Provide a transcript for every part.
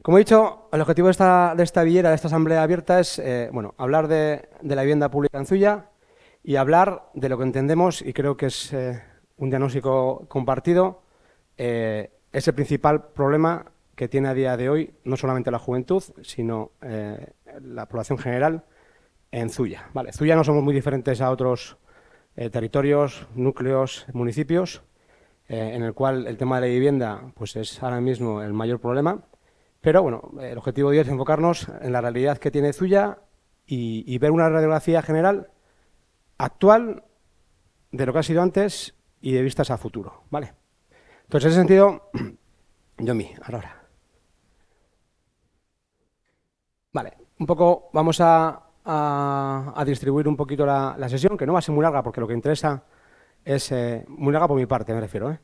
Como he dicho, el objetivo de esta villera, de esta asamblea abierta, es bueno, hablar de la vivienda pública en Zuya y hablar de lo que entendemos, y creo que es un diagnóstico compartido, es el principal problema que tiene a día de hoy no solamente la juventud, sino la población general en Zuya. Vale, Zuya no somos muy diferentes a otros territorios, núcleos, municipios, en el cual el tema de la vivienda pues es ahora mismo el mayor problema. Pero bueno, el objetivo de hoy es enfocarnos en la realidad que tiene Zuya y ver una radiografía general actual de lo que ha sido antes y de vistas a futuro, ¿vale? Entonces, en ese sentido, Yomi, ahora. Vale, un poco vamos a distribuir un poquito la sesión, que no va a ser muy larga porque lo que interesa es, muy larga por mi parte, me refiero,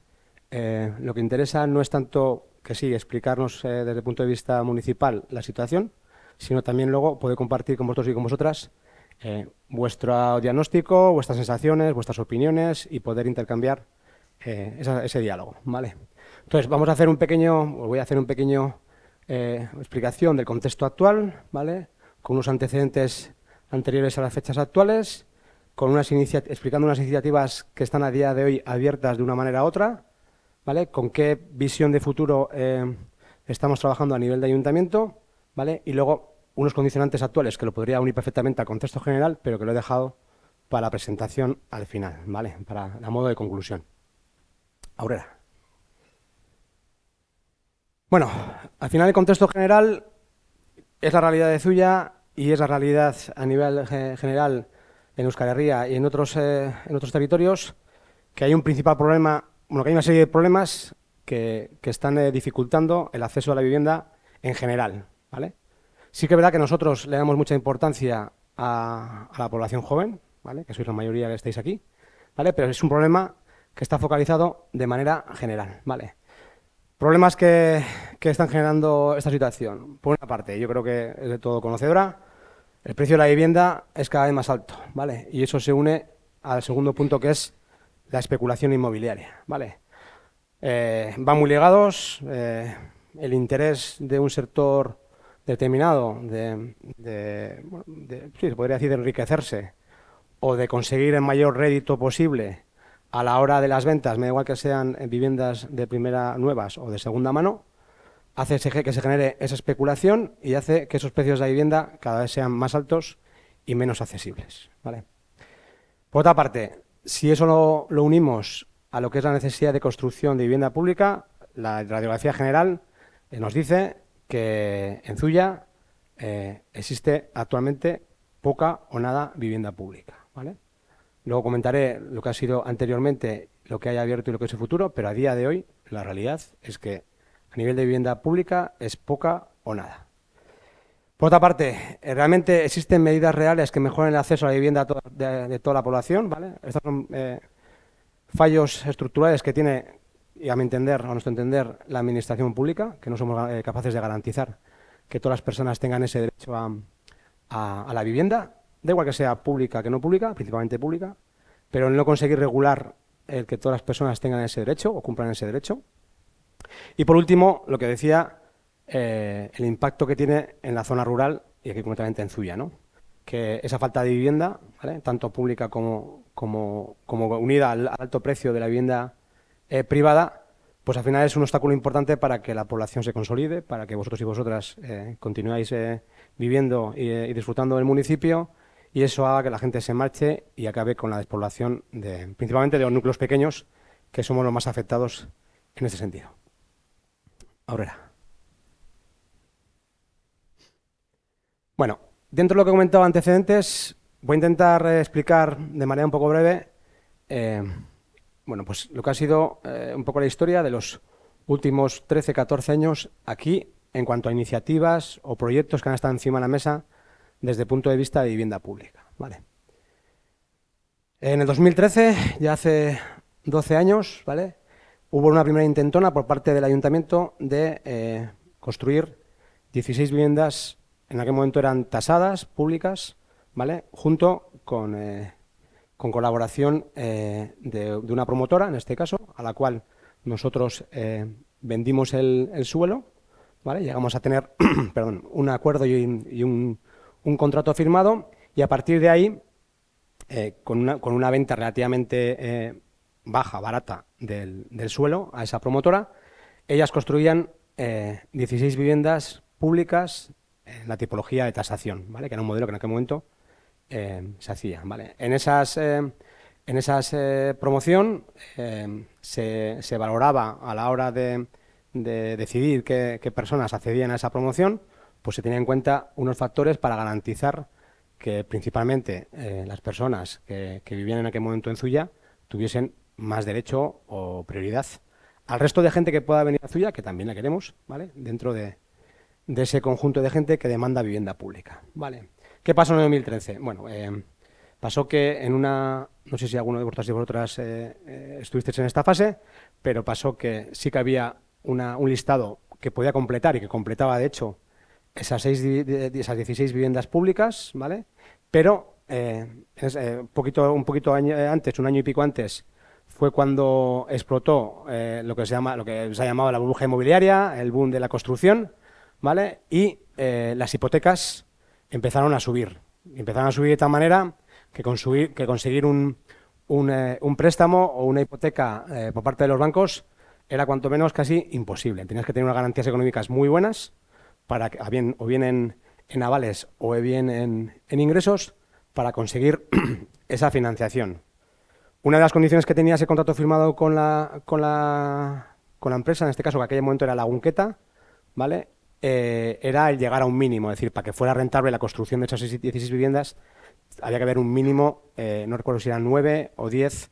¿eh? Lo que interesa no es tanto que sí, explicarnos desde el punto de vista municipal la situación, sino también luego poder compartir con vosotros y con vosotras vuestro diagnóstico, vuestras sensaciones, vuestras opiniones y poder intercambiar ese diálogo, ¿vale? Entonces, vamos a hacer un pequeño, os voy a hacer un pequeño explicación del contexto actual, ¿vale? Con unos antecedentes anteriores a las fechas actuales, con explicando unas iniciativas que están a día de hoy abiertas de una manera u otra, ¿vale? Con qué visión de futuro estamos trabajando a nivel de ayuntamiento, ¿vale? Y luego unos condicionantes actuales que lo podría unir perfectamente al contexto general, pero que lo he dejado para la presentación al final, ¿vale? Para a modo de conclusión. Aurora. Bueno, al final el contexto general es la realidad de Zuya y es la realidad a nivel general en Euskal Herria y en otros territorios, que hay un principal problema, bueno, que hay una serie de problemas que están dificultando el acceso a la vivienda en general, ¿vale? Sí que es verdad que nosotros le damos mucha importancia a la población joven, ¿vale? Que sois la mayoría que estáis aquí, ¿vale? Pero es un problema que está focalizado de manera general, ¿vale? Problemas que están generando esta situación. Por una parte, yo creo que es de todo conocedora, el precio de la vivienda es cada vez más alto, ¿vale? Y eso se une al segundo punto, que es la especulación inmobiliaria, ¿vale? Van muy ligados, el interés de un sector determinado sí, se podría decir de enriquecerse o de conseguir el mayor rédito posible a la hora de las ventas, me da igual que sean viviendas de primera nuevas o de segunda mano, hace que se genere esa especulación y hace que esos precios de la vivienda cada vez sean más altos y menos accesibles, ¿vale? Por otra parte, si eso lo unimos a lo que es la necesidad de construcción de vivienda pública, la radiografía general nos dice que en Zuya existe actualmente poca o nada vivienda pública, ¿vale? Luego comentaré lo que ha sido anteriormente, lo que hay abierto y lo que es el futuro, pero a día de hoy la realidad es que a nivel de vivienda pública es poca o nada. Por otra parte, realmente existen medidas reales que mejoren el acceso a la vivienda de toda la población, ¿vale? Estos son fallos estructurales que tiene, y a mi entender, a nuestro entender, la administración pública, que no somos capaces de garantizar que todas las personas tengan ese derecho a la vivienda, da igual que sea pública que no pública, principalmente pública, pero el no conseguir regular el que todas las personas tengan ese derecho o cumplan ese derecho. Y por último, lo que decía, el impacto que tiene en la zona rural y aquí concretamente en Zuya, ¿no? Que esa falta de vivienda, ¿vale? Tanto pública como unida al alto precio de la vivienda privada, pues al final es un obstáculo importante para que la población se consolide, para que vosotros y vosotras continuáis viviendo y disfrutando del municipio, y eso haga que la gente se marche y acabe con la despoblación principalmente de los núcleos pequeños, que somos los más afectados en este sentido. Aurora. Bueno, dentro de lo que he comentado antecedentes, voy a intentar explicar de manera un poco breve, eh, bueno, pues lo que ha sido un poco la historia de los últimos 13, 14 años aquí en cuanto a iniciativas o proyectos que han estado encima de la mesa desde el punto de vista de vivienda pública, ¿vale? En el 2013, ya hace 12 años, ¿vale? Hubo una primera intentona por parte del ayuntamiento de construir 16 viviendas, en aquel momento eran tasadas, públicas, ¿vale? Junto con colaboración de una promotora, en este caso, a la cual nosotros vendimos el suelo, ¿vale? Llegamos a tener perdón, un acuerdo y un contrato firmado, y a partir de ahí, con una venta relativamente baja, barata del suelo a esa promotora, ellas construían 16 viviendas públicas en la tipología de tasación, ¿vale? Que era un modelo que en aquel momento se hacía, ¿vale? En esas promoción se valoraba a la hora de decidir qué personas accedían a esa promoción, pues se tenían en cuenta unos factores para garantizar que principalmente las personas que vivían en aquel momento en Zuya tuviesen más derecho o prioridad al resto de gente que pueda venir a Zuya, que también la queremos, ¿vale? Dentro de ese conjunto de gente que demanda vivienda pública, ¿vale? ¿Qué pasó en el 2013? Bueno, pasó que no sé si alguno de vosotros y vosotras estuvisteis en esta fase, pero pasó que sí que había un listado que podía completar y que completaba, de hecho, esas 16 viviendas públicas, ¿vale? Pero un poquito antes, un año y pico antes, fue cuando explotó lo que se ha llamado la burbuja inmobiliaria, el boom de la construcción, ¿vale? Y las hipotecas empezaron a subir. Empezaron a subir de tal manera que conseguir un préstamo o una hipoteca por parte de los bancos era cuanto menos casi imposible. Tenías que tener unas garantías económicas muy buenas, o bien en avales o bien en ingresos, para conseguir esa financiación. Una de las condiciones que tenía ese contrato firmado con la empresa, en este caso que en aquel momento era la Gunqueta, ¿vale? Era el llegar a un mínimo, es decir, para que fuera rentable la construcción de esas 16 viviendas, había que haber un mínimo, no recuerdo si eran 9 o 10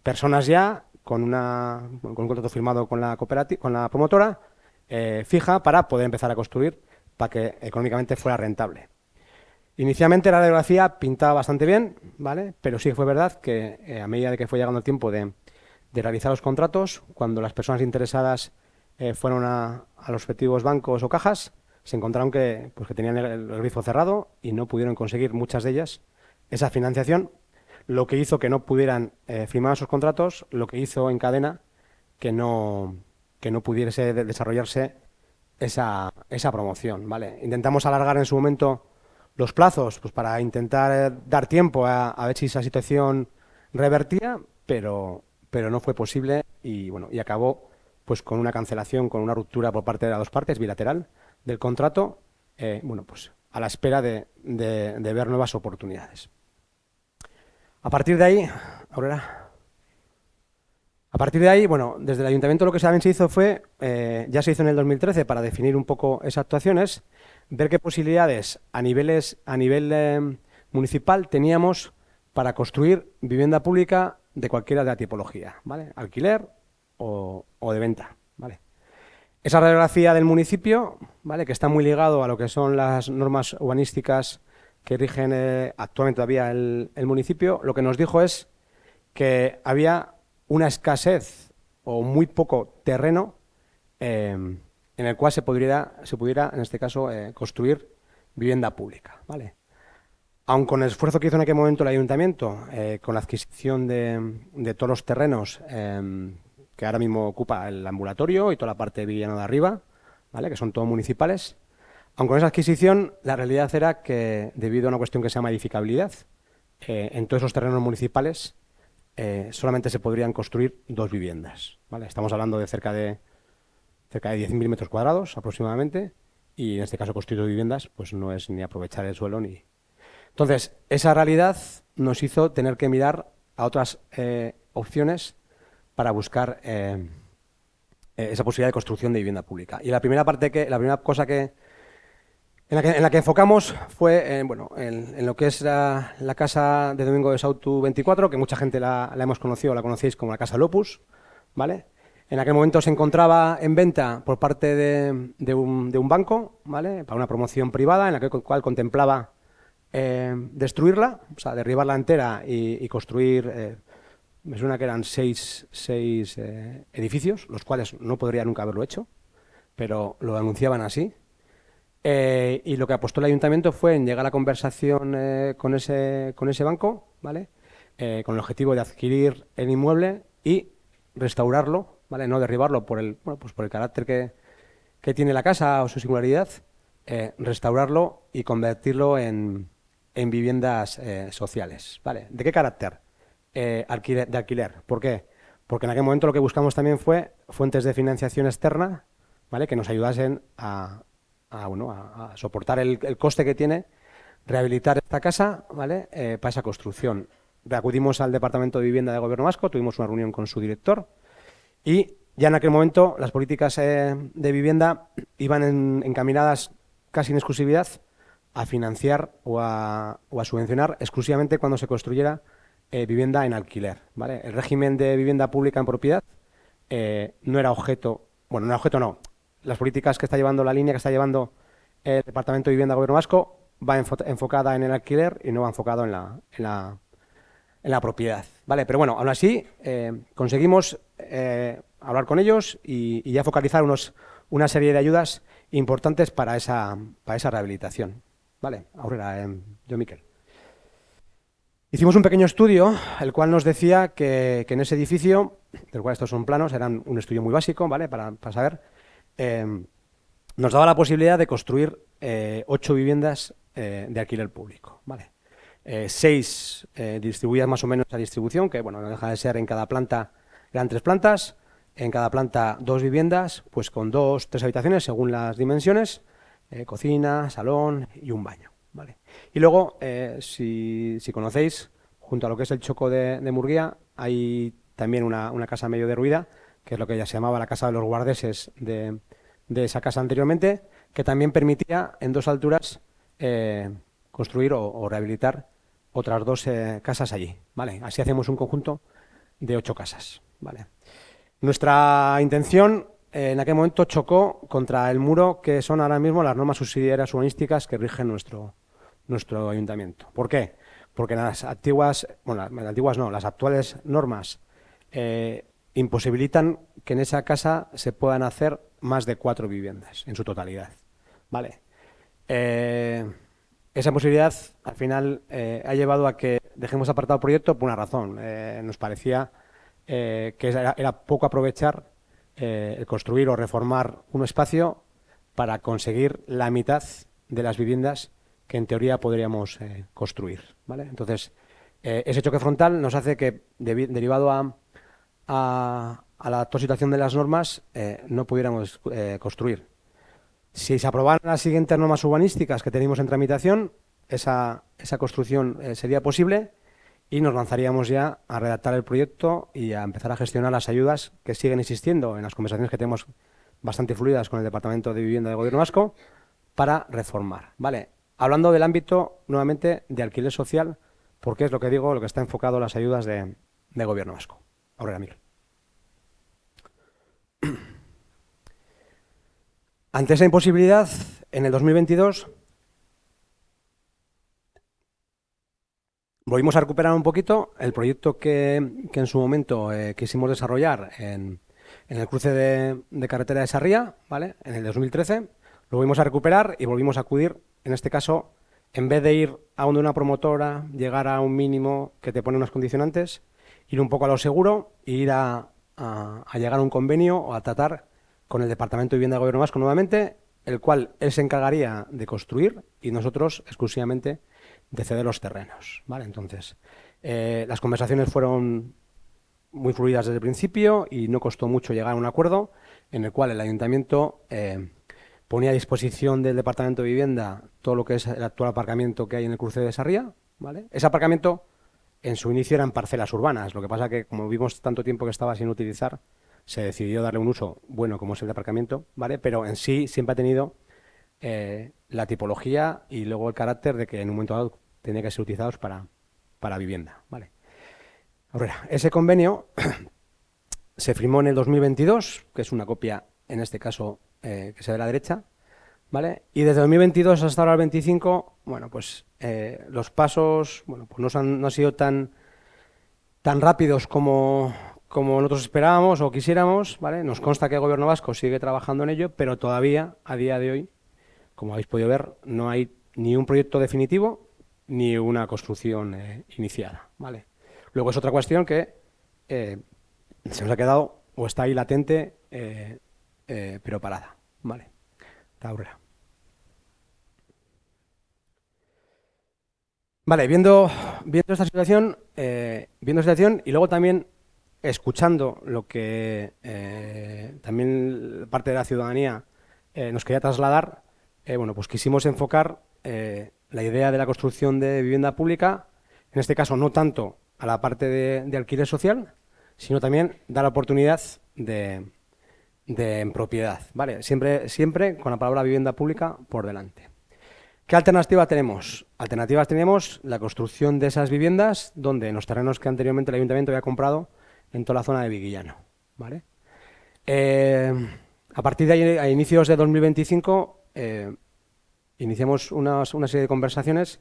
personas ya, con un contrato firmado con la promotora, fija, para poder empezar a construir, para que económicamente fuera rentable. Inicialmente la radiografía pintaba bastante bien, ¿vale? Pero sí que fue verdad que a medida de que fue llegando el tiempo de realizar los contratos, cuando las personas interesadas fueron a los respectivos bancos o cajas, se encontraron que tenían el grifo cerrado y no pudieron conseguir, muchas de ellas, esa financiación, lo que hizo que no pudieran firmar esos contratos, lo que hizo en cadena que no pudiese desarrollarse esa promoción, ¿vale? Intentamos alargar en su momento los plazos, pues para intentar dar tiempo a ver si esa situación revertía, pero no fue posible, y bueno, y acabó pues con una cancelación, con una ruptura por parte de las dos partes, bilateral, del contrato, bueno, pues a la espera de ver nuevas oportunidades. A partir de ahí, Aurora. A partir de ahí, bueno, desde el ayuntamiento lo que también se hizo fue, ya se hizo en el 2013 para definir un poco esas actuaciones, ver qué posibilidades a nivel municipal teníamos para construir vivienda pública de cualquiera de la tipología, ¿vale? Alquiler o de venta, ¿vale? Esa radiografía del municipio, ¿vale? Que está muy ligado a lo que son las normas urbanísticas que rigen actualmente todavía el municipio, lo que nos dijo es que había una escasez o muy poco terreno en el cual se pudiera en este caso, construir vivienda pública, ¿vale? Aun con el esfuerzo que hizo en aquel momento el ayuntamiento, con la adquisición de todos los terrenos que ahora mismo ocupa el ambulatorio y toda la parte de Villano de Arriba, ¿vale? Que son todos municipales, aun con esa adquisición, la realidad era que, debido a una cuestión que se llama edificabilidad, en todos esos terrenos municipales solamente se podrían construir 2 viviendas, ¿vale? Estamos hablando de cerca de 10.000 metros cuadrados aproximadamente, y en este caso construir viviendas pues no es ni aprovechar el suelo ni... Entonces, esa realidad nos hizo tener que mirar a otras opciones para buscar esa posibilidad de construcción de vivienda pública. Y la primera cosa en la que enfocamos fue bueno, en lo que es la casa de Domingo de Sautu 24, que mucha gente la hemos conocido, la conocéis como la Casa Lopus, ¿vale? En aquel momento se encontraba en venta por parte de un banco, ¿vale? Para una promoción privada, en la cual contemplaba destruirla, o sea, derribarla entera y construir, me suena que eran 6 edificios, los cuales no podría nunca haberlo hecho, pero lo anunciaban así. Y lo que apostó el ayuntamiento fue en llegar a la conversación con ese banco, ¿vale? Con el objetivo de adquirir el inmueble y restaurarlo, ¿vale? No derribarlo por el carácter que tiene la casa o su singularidad, restaurarlo y convertirlo en viviendas sociales. ¿Vale? ¿De qué carácter? De alquiler. ¿Por qué? Porque en aquel momento lo que buscamos también fue fuentes de financiación externa, ¿vale? Que nos ayudasen a soportar el coste que tiene rehabilitar esta casa, ¿vale? Para esa construcción. Acudimos al Departamento de Vivienda de Gobierno Vasco, tuvimos una reunión con su director y ya en aquel momento las políticas de vivienda iban encaminadas casi en exclusividad a financiar o a subvencionar exclusivamente cuando se construyera vivienda en alquiler, ¿vale? El régimen de vivienda pública en propiedad no era objeto, bueno, no era objeto, no. Las políticas que está llevando, la línea que está llevando el Departamento de Vivienda del Gobierno Vasco va enfocada en el alquiler y no va enfocado en la propiedad, ¿vale? Pero bueno, aún así conseguimos hablar con ellos y ya focalizar una serie de ayudas importantes para esa rehabilitación, ¿vale? Aurrera, yo, Miquel. Hicimos un pequeño estudio, el cual nos decía que en ese edificio, del cual estos son planos, eran un estudio muy básico, ¿vale? Para saber, nos daba la posibilidad de construir 8 viviendas de alquiler público, ¿vale? 6 distribuidas más o menos a distribución, que bueno, no deja de ser en cada planta, eran 3 plantas, en cada planta 2 viviendas, pues con 2, 3 habitaciones según las dimensiones, cocina, salón y un baño, ¿vale? Y luego, si conocéis, junto a lo que es el Choco de Murguía, hay también una casa medio derruida, que es lo que ya se llamaba la casa de los guardeses de esa casa anteriormente, que también permitía en 2 alturas construir o rehabilitar otras 2 casas allí, ¿vale? Así hacemos un conjunto de 8 casas, ¿vale? Nuestra intención en aquel momento chocó contra el muro que son ahora mismo las normas subsidiarias urbanísticas que rigen nuestro ayuntamiento. ¿Por qué? Porque las antiguas, bueno, las antiguas no, las actuales normas imposibilitan que en esa casa se puedan hacer más de 4 viviendas en su totalidad, ¿vale? Esa posibilidad al final ha llevado a que dejemos apartado el proyecto por una razón. Nos parecía que era poco aprovechar el construir o reformar un espacio para conseguir la mitad de las viviendas que en teoría podríamos construir, ¿vale? Entonces, ese choque frontal nos hace que, derivado a la actual situación de las normas, no pudiéramos construir. Si se aprobaran las siguientes normas urbanísticas que tenemos en tramitación, esa construcción sería posible y nos lanzaríamos ya a redactar el proyecto y a empezar a gestionar las ayudas que siguen existiendo en las conversaciones que tenemos bastante fluidas con el Departamento de Vivienda del Gobierno Vasco para reformar, ¿vale? Hablando del ámbito, nuevamente, de alquiler social, porque es lo que digo, lo que está enfocado en las ayudas de Gobierno Vasco. Aurrera, Miguel. Ante esa imposibilidad, en el 2022 volvimos a recuperar un poquito el proyecto que en su momento quisimos desarrollar en el cruce de carretera de Sarria, ¿vale? En el 2013, lo volvimos a recuperar y volvimos a acudir, en este caso, en vez de ir a donde una promotora, llegar a un mínimo que te pone unas condicionantes, ir un poco a lo seguro e ir a llegar a un convenio o a tratar con el Departamento de Vivienda del Gobierno Vasco nuevamente, el cual él se encargaría de construir y nosotros exclusivamente de ceder los terrenos, ¿vale? Entonces, las conversaciones fueron muy fluidas desde el principio y no costó mucho llegar a un acuerdo en el cual el ayuntamiento ponía a disposición del Departamento de Vivienda todo lo que es el actual aparcamiento que hay en el cruce de Sarria, ¿vale? Ese aparcamiento en su inicio eran parcelas urbanas, lo que pasa que como vimos tanto tiempo que estaba sin utilizar, se decidió darle un uso bueno como es el de aparcamiento, ¿vale? Pero en sí siempre ha tenido la tipología y luego el carácter de que en un momento dado tenía que ser utilizados para vivienda, ¿vale? Ahora, ese convenio se firmó en el 2022, que es una copia, en este caso, que se ve a la derecha, ¿vale? Y desde 2022 hasta ahora el 25, bueno, pues los pasos, bueno, pues no han sido tan rápidos como nosotros esperábamos o quisiéramos, ¿vale? Nos consta que el Gobierno vasco sigue trabajando en ello, pero todavía, a día de hoy, como habéis podido ver, no hay ni un proyecto definitivo ni una construcción iniciada, ¿vale? Luego es otra cuestión que se nos ha quedado o está ahí latente, pero parada, Vale, eta aurrera. Vale, viendo esta situación, y luego también escuchando lo que también parte de la ciudadanía nos quería trasladar, bueno, pues quisimos enfocar la idea de la construcción de vivienda pública, en este caso no tanto a la parte de alquiler social, sino también dar la oportunidad de en propiedad, ¿vale? Siempre con la palabra vivienda pública por delante. ¿Qué alternativas tenemos? Alternativas tenemos la construcción de esas viviendas donde en los terrenos que anteriormente el ayuntamiento había comprado en toda la zona de Viguillano, ¿vale? A partir de ahí, a inicios de 2025, iniciamos una serie de conversaciones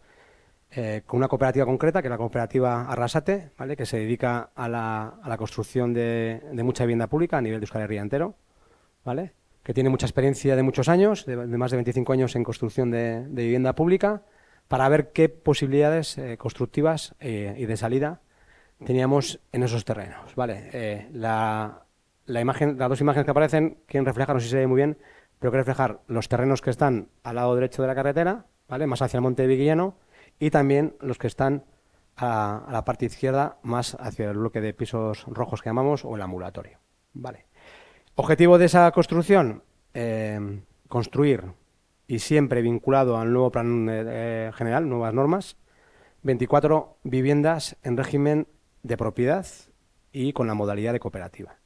con una cooperativa concreta, que es la cooperativa Arrasate, ¿vale? Que se dedica a la construcción de mucha vivienda pública a nivel de Euskal Herria entero, ¿vale? Que tiene mucha experiencia de muchos años, de más de 25 años en construcción de vivienda pública, para ver qué posibilidades constructivas y de salida teníamos en esos terrenos, ¿vale? Las dos imágenes que aparecen quieren reflejar, no sé si se ve muy bien, pero quieren reflejar los terrenos que están al lado derecho de la carretera, ¿vale? Más hacia el monte de Viguillano, y también los que están a la parte izquierda, más hacia el bloque de pisos rojos que llamamos, o el ambulatorio, ¿vale? Objetivo de esa construcción, construir, y siempre vinculado al nuevo plan general, nuevas normas, 24 viviendas en régimen de propiedad y con la modalidad de cooperativa.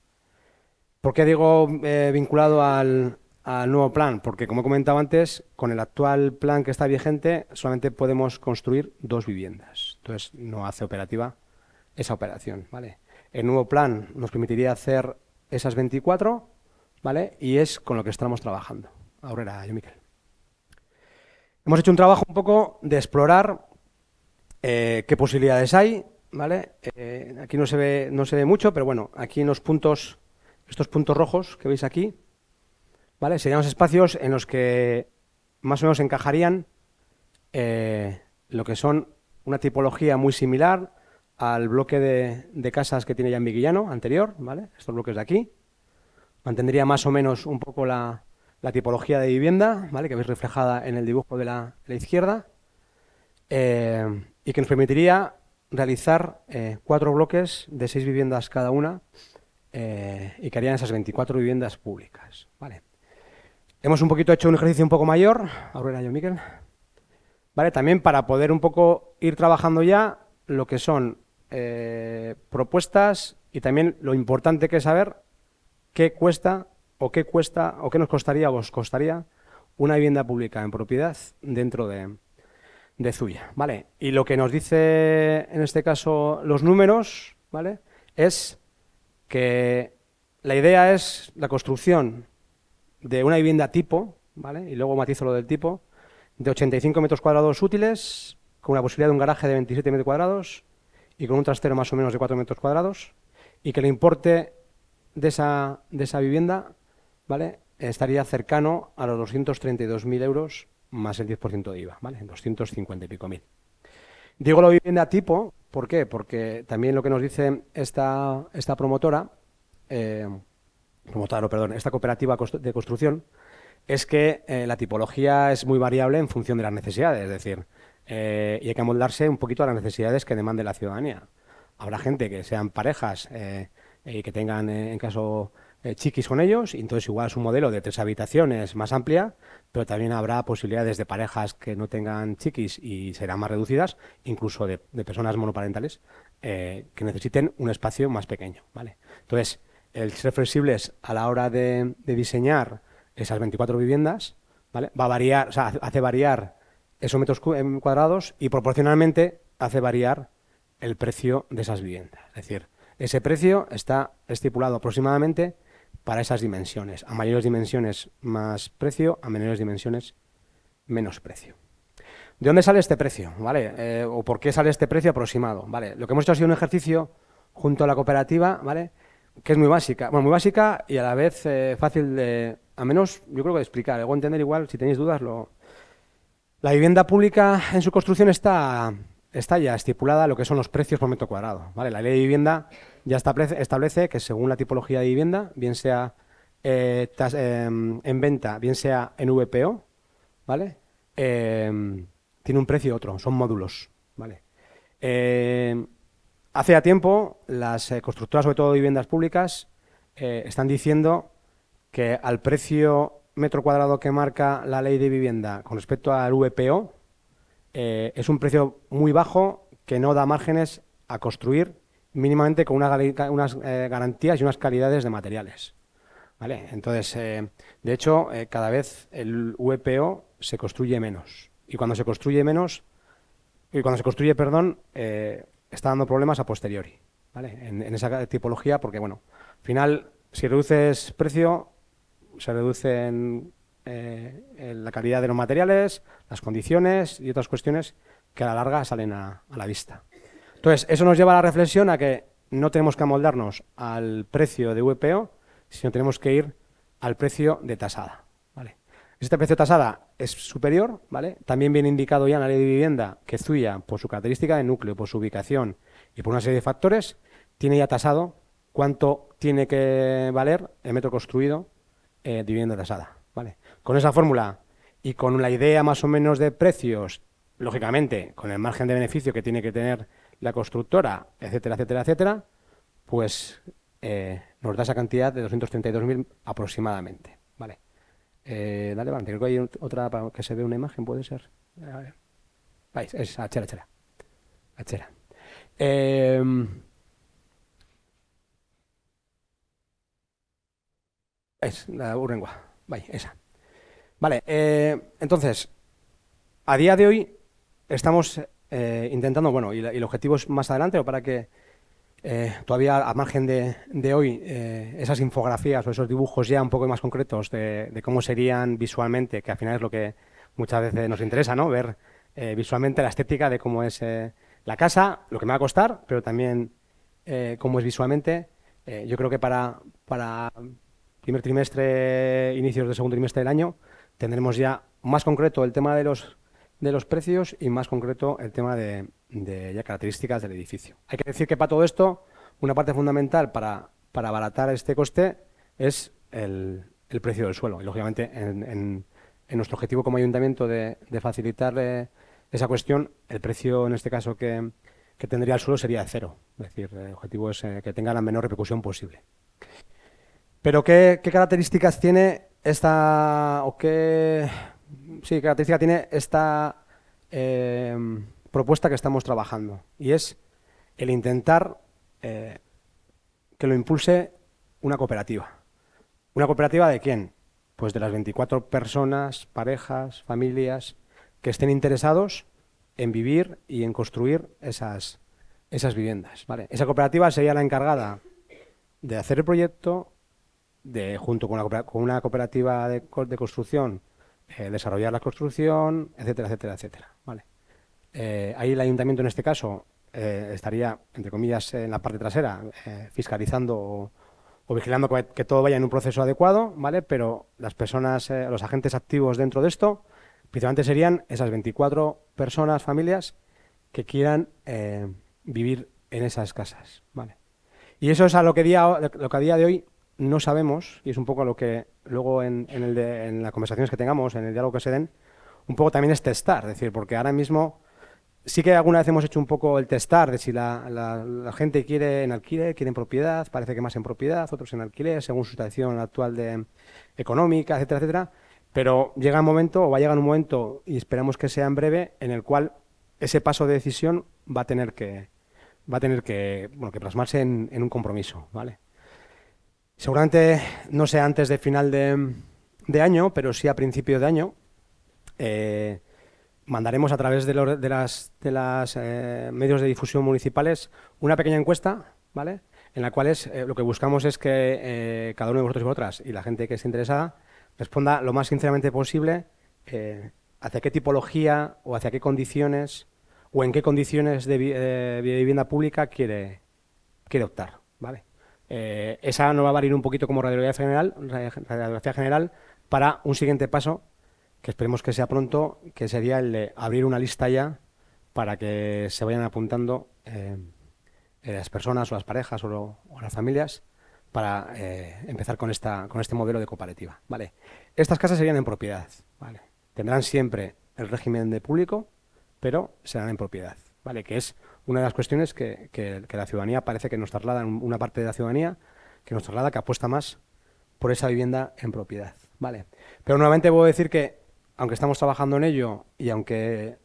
¿Por qué digo vinculado al nuevo plan? Porque, como he comentado antes, con el actual plan que está vigente solamente podemos construir 2 viviendas. Entonces, no hace operativa esa operación, ¿vale? El nuevo plan nos permitiría hacer esas 24, ¿vale? Y es con lo que estamos trabajando. Ahora, yo, Miquel. Hemos hecho un trabajo un poco de explorar qué posibilidades hay, ¿vale? Aquí no se ve mucho, pero bueno, aquí en los puntos, estos puntos rojos que veis aquí, ¿vale? Serían los espacios en los que más o menos encajarían lo que son una tipología muy similar al bloque de casas que tiene ya en Viguillano anterior, ¿vale? Estos bloques de aquí. Mantendría más o menos un poco la tipología de vivienda, ¿vale? Que veis reflejada en el dibujo de la izquierda, y que nos permitiría realizar 4 bloques de 6 viviendas cada una, y que harían esas 24 viviendas públicas, ¿vale? Hemos un poquito hecho un ejercicio un poco mayor, ahora yo, Miquel, ¿vale? También para poder un poco ir trabajando ya lo que son propuestas, y también lo importante que es saber qué cuesta o qué nos costaría o os costaría una vivienda pública en propiedad dentro de Zuia, ¿vale? Y lo que nos dice en este caso los números, ¿vale? Es que la idea es la construcción de una vivienda tipo, ¿vale? Y luego matizo lo del tipo, de 85 metros cuadrados útiles, con una posibilidad de un garaje de 27 metros cuadrados y con un trastero más o menos de 4 metros cuadrados, y que el importe de esa vivienda, ¿vale? Estaría cercano a los 232.000 euros más el 10% de IVA, ¿vale? 250 y pico mil. Digo la vivienda tipo, ¿por qué? Porque también lo que nos dice esta promotora, esta cooperativa de construcción, es que la tipología es muy variable en función de las necesidades, es decir, y hay que amoldarse un poquito a las necesidades que demande la ciudadanía. Habrá gente que sean parejas y que tengan, en caso, chiquis con ellos, y entonces igual es un modelo de 3 habitaciones más amplia, pero también habrá posibilidades de parejas que no tengan chiquis y serán más reducidas, incluso de personas monoparentales que necesiten un espacio más pequeño, ¿vale? Entonces, el ser flexibles a la hora de diseñar esas 24 viviendas, ¿vale? Va a variar, o sea, hace variar esos metros cuadrados, y proporcionalmente hace variar el precio de esas viviendas. Es decir, ese precio está estipulado aproximadamente para esas dimensiones. A mayores dimensiones más precio, a menores dimensiones menos precio. ¿De dónde sale este precio? ¿Vale? ¿O por qué sale este precio aproximado? ¿Vale? Lo que hemos hecho ha sido un ejercicio junto a la cooperativa, ¿vale? Que es muy básica. Bueno, muy básica y a la vez fácil de, al menos yo creo que de explicar. Luego entender igual, si tenéis dudas, La vivienda pública en su construcción está ya estipulada lo que son los precios por metro cuadrado, ¿vale? La ley de vivienda ya establece que según la tipología de vivienda, bien sea en venta, bien sea en VPO, ¿vale? Tiene un precio otro, son módulos, ¿vale? Eh, Hace ya tiempo las constructoras, sobre todo viviendas públicas, están diciendo que al precio metro cuadrado que marca la ley de vivienda con respecto al VPO, es un precio muy bajo que no da márgenes a construir mínimamente con unas garantías y unas calidades de materiales. ¿Vale? Entonces, de hecho, cada vez el VPO se construye menos. Y cuando se construye menos, y cuando se construye, perdón, está dando problemas a posteriori, ¿vale? En esa tipología, porque, bueno, al final, si reduces precio, se reduce en la calidad de los materiales, las condiciones y otras cuestiones que a la larga salen a la vista. Entonces, eso nos lleva a la reflexión a que no tenemos que amoldarnos al precio de VPO, sino tenemos que ir al precio de tasada, ¿vale? Este precio de tasada es superior, ¿vale? También viene indicado ya en la ley de vivienda que Zuia, por su característica de núcleo, por su ubicación y por una serie de factores, tiene ya tasado cuánto tiene que valer el metro construido de vivienda tasada, ¿vale? Con esa fórmula y con la idea más o menos de precios, lógicamente, con el margen de beneficio que tiene que tener la constructora, etcétera, etcétera, etcétera, pues nos da esa cantidad de 232.000 aproximadamente, ¿vale? Dale, Valente, creo que hay otra para que se vea una imagen, puede ser. A ver. Vais, es achera, achera. Achera. Eh, es la Urrengua. Vale, esa. Vale, entonces, a día de hoy estamos intentando, bueno, y el objetivo es más adelante, o para que todavía a margen de hoy, esas infografías o esos dibujos ya un poco más concretos de cómo serían visualmente, que al final es lo que muchas veces nos interesa, ¿no? Ver visualmente la estética de cómo es la casa, lo que me va a costar, pero también cómo es visualmente. Yo creo que para primer trimestre, inicios del segundo trimestre del año, tendremos ya más concreto el tema de los precios y más concreto el tema de ya características del edificio. Hay que decir que para todo esto, una parte fundamental para abaratar este coste es el precio del suelo. Y lógicamente, en nuestro objetivo como ayuntamiento de facilitar esa cuestión, el precio en este caso que tendría el suelo sería de cero. Es decir, el objetivo es que tenga la menor repercusión posible. Pero ¿qué características tiene esta, o qué, sí, qué característica tiene esta eh, propuesta que estamos trabajando? Y es el intentar que lo impulse una cooperativa. ¿Una cooperativa de quién? Pues de las 24 personas, parejas, familias que estén interesados en vivir y en construir esas viviendas, ¿vale? Esa cooperativa sería la encargada de hacer el proyecto, junto con una cooperativa de construcción, desarrollar la construcción, etcétera, etcétera, etcétera. ¿Vale? Ahí el ayuntamiento en este caso estaría, entre comillas, en la parte trasera, fiscalizando o vigilando que todo vaya en un proceso adecuado, ¿vale? Pero las personas, los agentes activos dentro de esto, principalmente serían esas 24 personas, familias, que quieran vivir en esas casas, ¿vale? Y eso es lo que a día de hoy no sabemos, y es un poco lo que luego en las conversaciones que tengamos, en el diálogo que se den, un poco también es testar, es decir, porque ahora mismo sí que alguna vez hemos hecho un poco el testar de si la gente quiere en alquiler, quiere en propiedad, parece que más en propiedad, otros en alquiler, según su situación actual económica, etcétera, etcétera, pero llega un momento, o va a llegar un momento, y esperamos que sea en breve, en el cual ese paso de decisión va a tener que, bueno, que plasmarse en un compromiso, ¿vale? Seguramente no sea antes de final de año, pero sí a principio de año, eh, mandaremos a través de las medios de difusión municipales una pequeña encuesta, ¿vale? En la cual lo que buscamos es que cada uno de vosotros y vosotras y la gente que esté interesada responda lo más sinceramente posible hacia qué tipología o hacia qué condiciones o en qué condiciones de vivienda pública quiere optar, ¿vale? Esa nos va a valer un poquito como radiografía general para un siguiente paso que esperemos que sea pronto, que sería el de abrir una lista ya para que se vayan apuntando las personas o las parejas o las familias para empezar con este modelo de cooperativa, ¿vale? Estas casas serían en propiedad, ¿vale? Tendrán siempre el régimen de público, pero serán en propiedad, ¿vale? Que es una de las cuestiones que la ciudadanía parece que nos traslada, una parte de la ciudadanía que nos traslada, que apuesta más por esa vivienda en propiedad, ¿vale? Pero nuevamente puedo decir que, aunque estamos trabajando en ello y aunque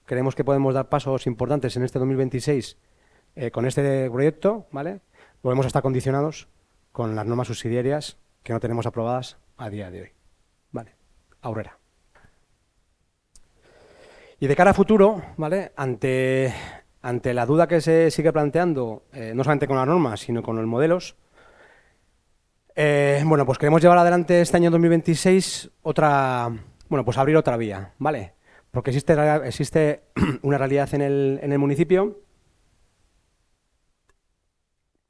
creemos que podemos dar pasos importantes en este 2026 con este proyecto, ¿vale? Volvemos a estar condicionados con las normas subsidiarias que no tenemos aprobadas a día de hoy, ¿vale? Aurrera. Y de cara a futuro, ¿vale? Ante la duda que se sigue planteando, no solamente con las normas, sino con los modelos, bueno, pues queremos llevar adelante este año 2026 pues abrir otra vía, ¿vale? Porque existe una realidad en el municipio,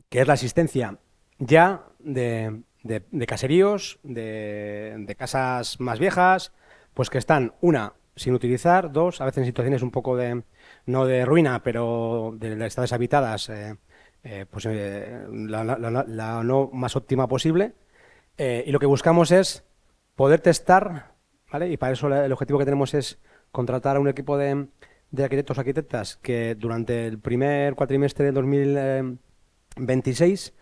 que es la existencia ya de caseríos, de casas más viejas, pues que están, una, sin utilizar, dos, a veces en situaciones un poco no de ruina, pero de estar deshabitadas, la no más óptima posible. Y lo que buscamos es poder testar, ¿vale? Y para eso el objetivo que tenemos es contratar a un equipo de arquitectos o arquitectas que durante el primer cuatrimestre del 2026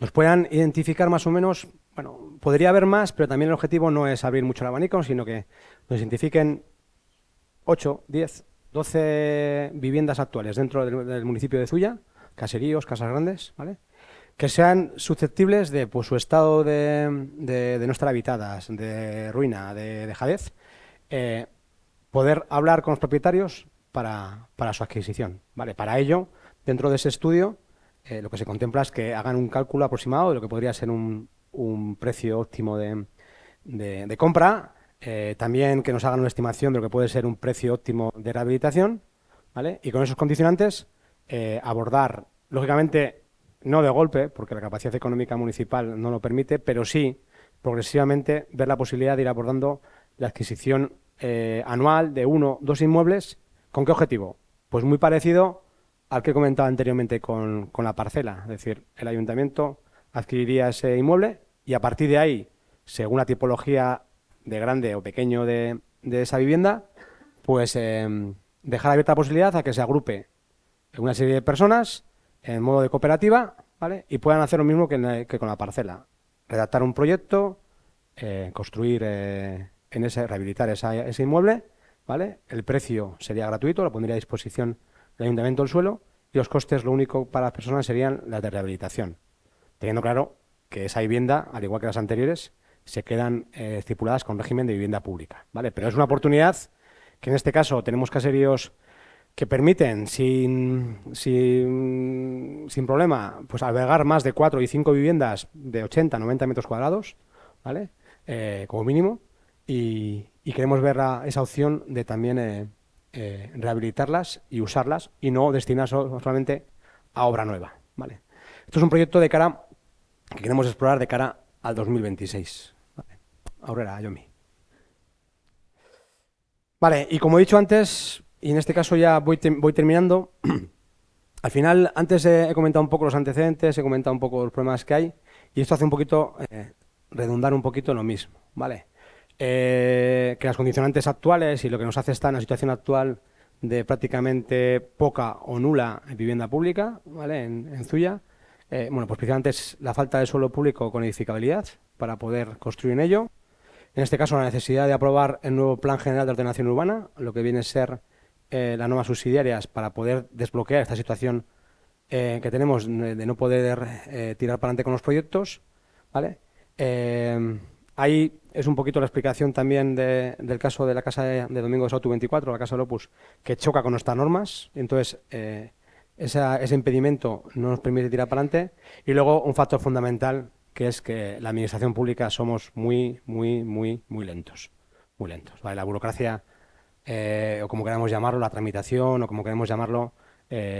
nos puedan identificar más o menos, bueno, podría haber más, pero también el objetivo no es abrir mucho el abanico, sino que nos identifiquen 8, 10, 12 viviendas actuales dentro del municipio de Zuya, caseríos, casas grandes, ¿vale? Que sean susceptibles de su estado de no estar habitadas, de ruina, de dejadez, poder hablar con los propietarios para su adquisición, ¿vale? Para ello, dentro de ese estudio, lo que se contempla es que hagan un cálculo aproximado de lo que podría ser un precio óptimo de compra, también que nos hagan una estimación de lo que puede ser un precio óptimo de rehabilitación, ¿vale? Y con esos condicionantes abordar, lógicamente, no de golpe, porque la capacidad económica municipal no lo permite, pero sí progresivamente ver la posibilidad de ir abordando la adquisición anual de 1 o 2 inmuebles. ¿Con qué objetivo? Pues muy parecido al que he comentado anteriormente con la parcela. Es decir, el ayuntamiento adquiriría ese inmueble y a partir de ahí, según la tipología de grande o pequeño de esa vivienda, pues dejar abierta la posibilidad a que se agrupe una serie de personas en modo de cooperativa, ¿vale? Y puedan hacer lo mismo que con la parcela. Redactar un proyecto, construir rehabilitar ese inmueble, ¿vale? El precio sería gratuito, lo pondría a disposición del ayuntamiento del suelo y los costes, lo único para las personas serían las de rehabilitación, teniendo claro que esa vivienda, al igual que las anteriores, se quedan estipuladas con régimen de vivienda pública, ¿vale? Pero es una oportunidad que en este caso tenemos caseríos que permiten sin problema pues albergar más de 4 y 5 viviendas de 80, 90 metros cuadrados, ¿vale? Como mínimo, y queremos ver esa opción de también rehabilitarlas y usarlas y no destinar solamente a obra nueva, ¿vale? Esto es un proyecto que queremos explorar de cara al 2026. ¿Vale? Aurrera, Yomi. Vale, y como he dicho antes, y en este caso ya voy terminando, al final, antes he comentado un poco los antecedentes, he comentado un poco los problemas que hay, y esto hace un poquito, redundar un poquito en lo mismo, ¿vale? Que las condicionantes actuales y lo que nos hace estar en la situación actual de prácticamente poca o nula vivienda pública, ¿vale? En Zuya, bueno, pues precisamente es la falta de suelo público con edificabilidad para poder construir en ello. En este caso, la necesidad de aprobar el nuevo Plan General de Ordenación Urbana, lo que viene a ser las normas subsidiarias para poder desbloquear esta situación que tenemos de no poder tirar para adelante con los proyectos, ¿vale? Ahí es un poquito la explicación también del caso de la casa de Domingo de Sautu 24, la casa del Opus, que choca con nuestras normas, y entonces ese impedimento no nos permite tirar para adelante. Y luego un factor fundamental, que es que la administración pública somos muy lentos, muy lentos, ¿vale? La burocracia, o como queramos llamarlo, la tramitación, o como queremos llamarlo,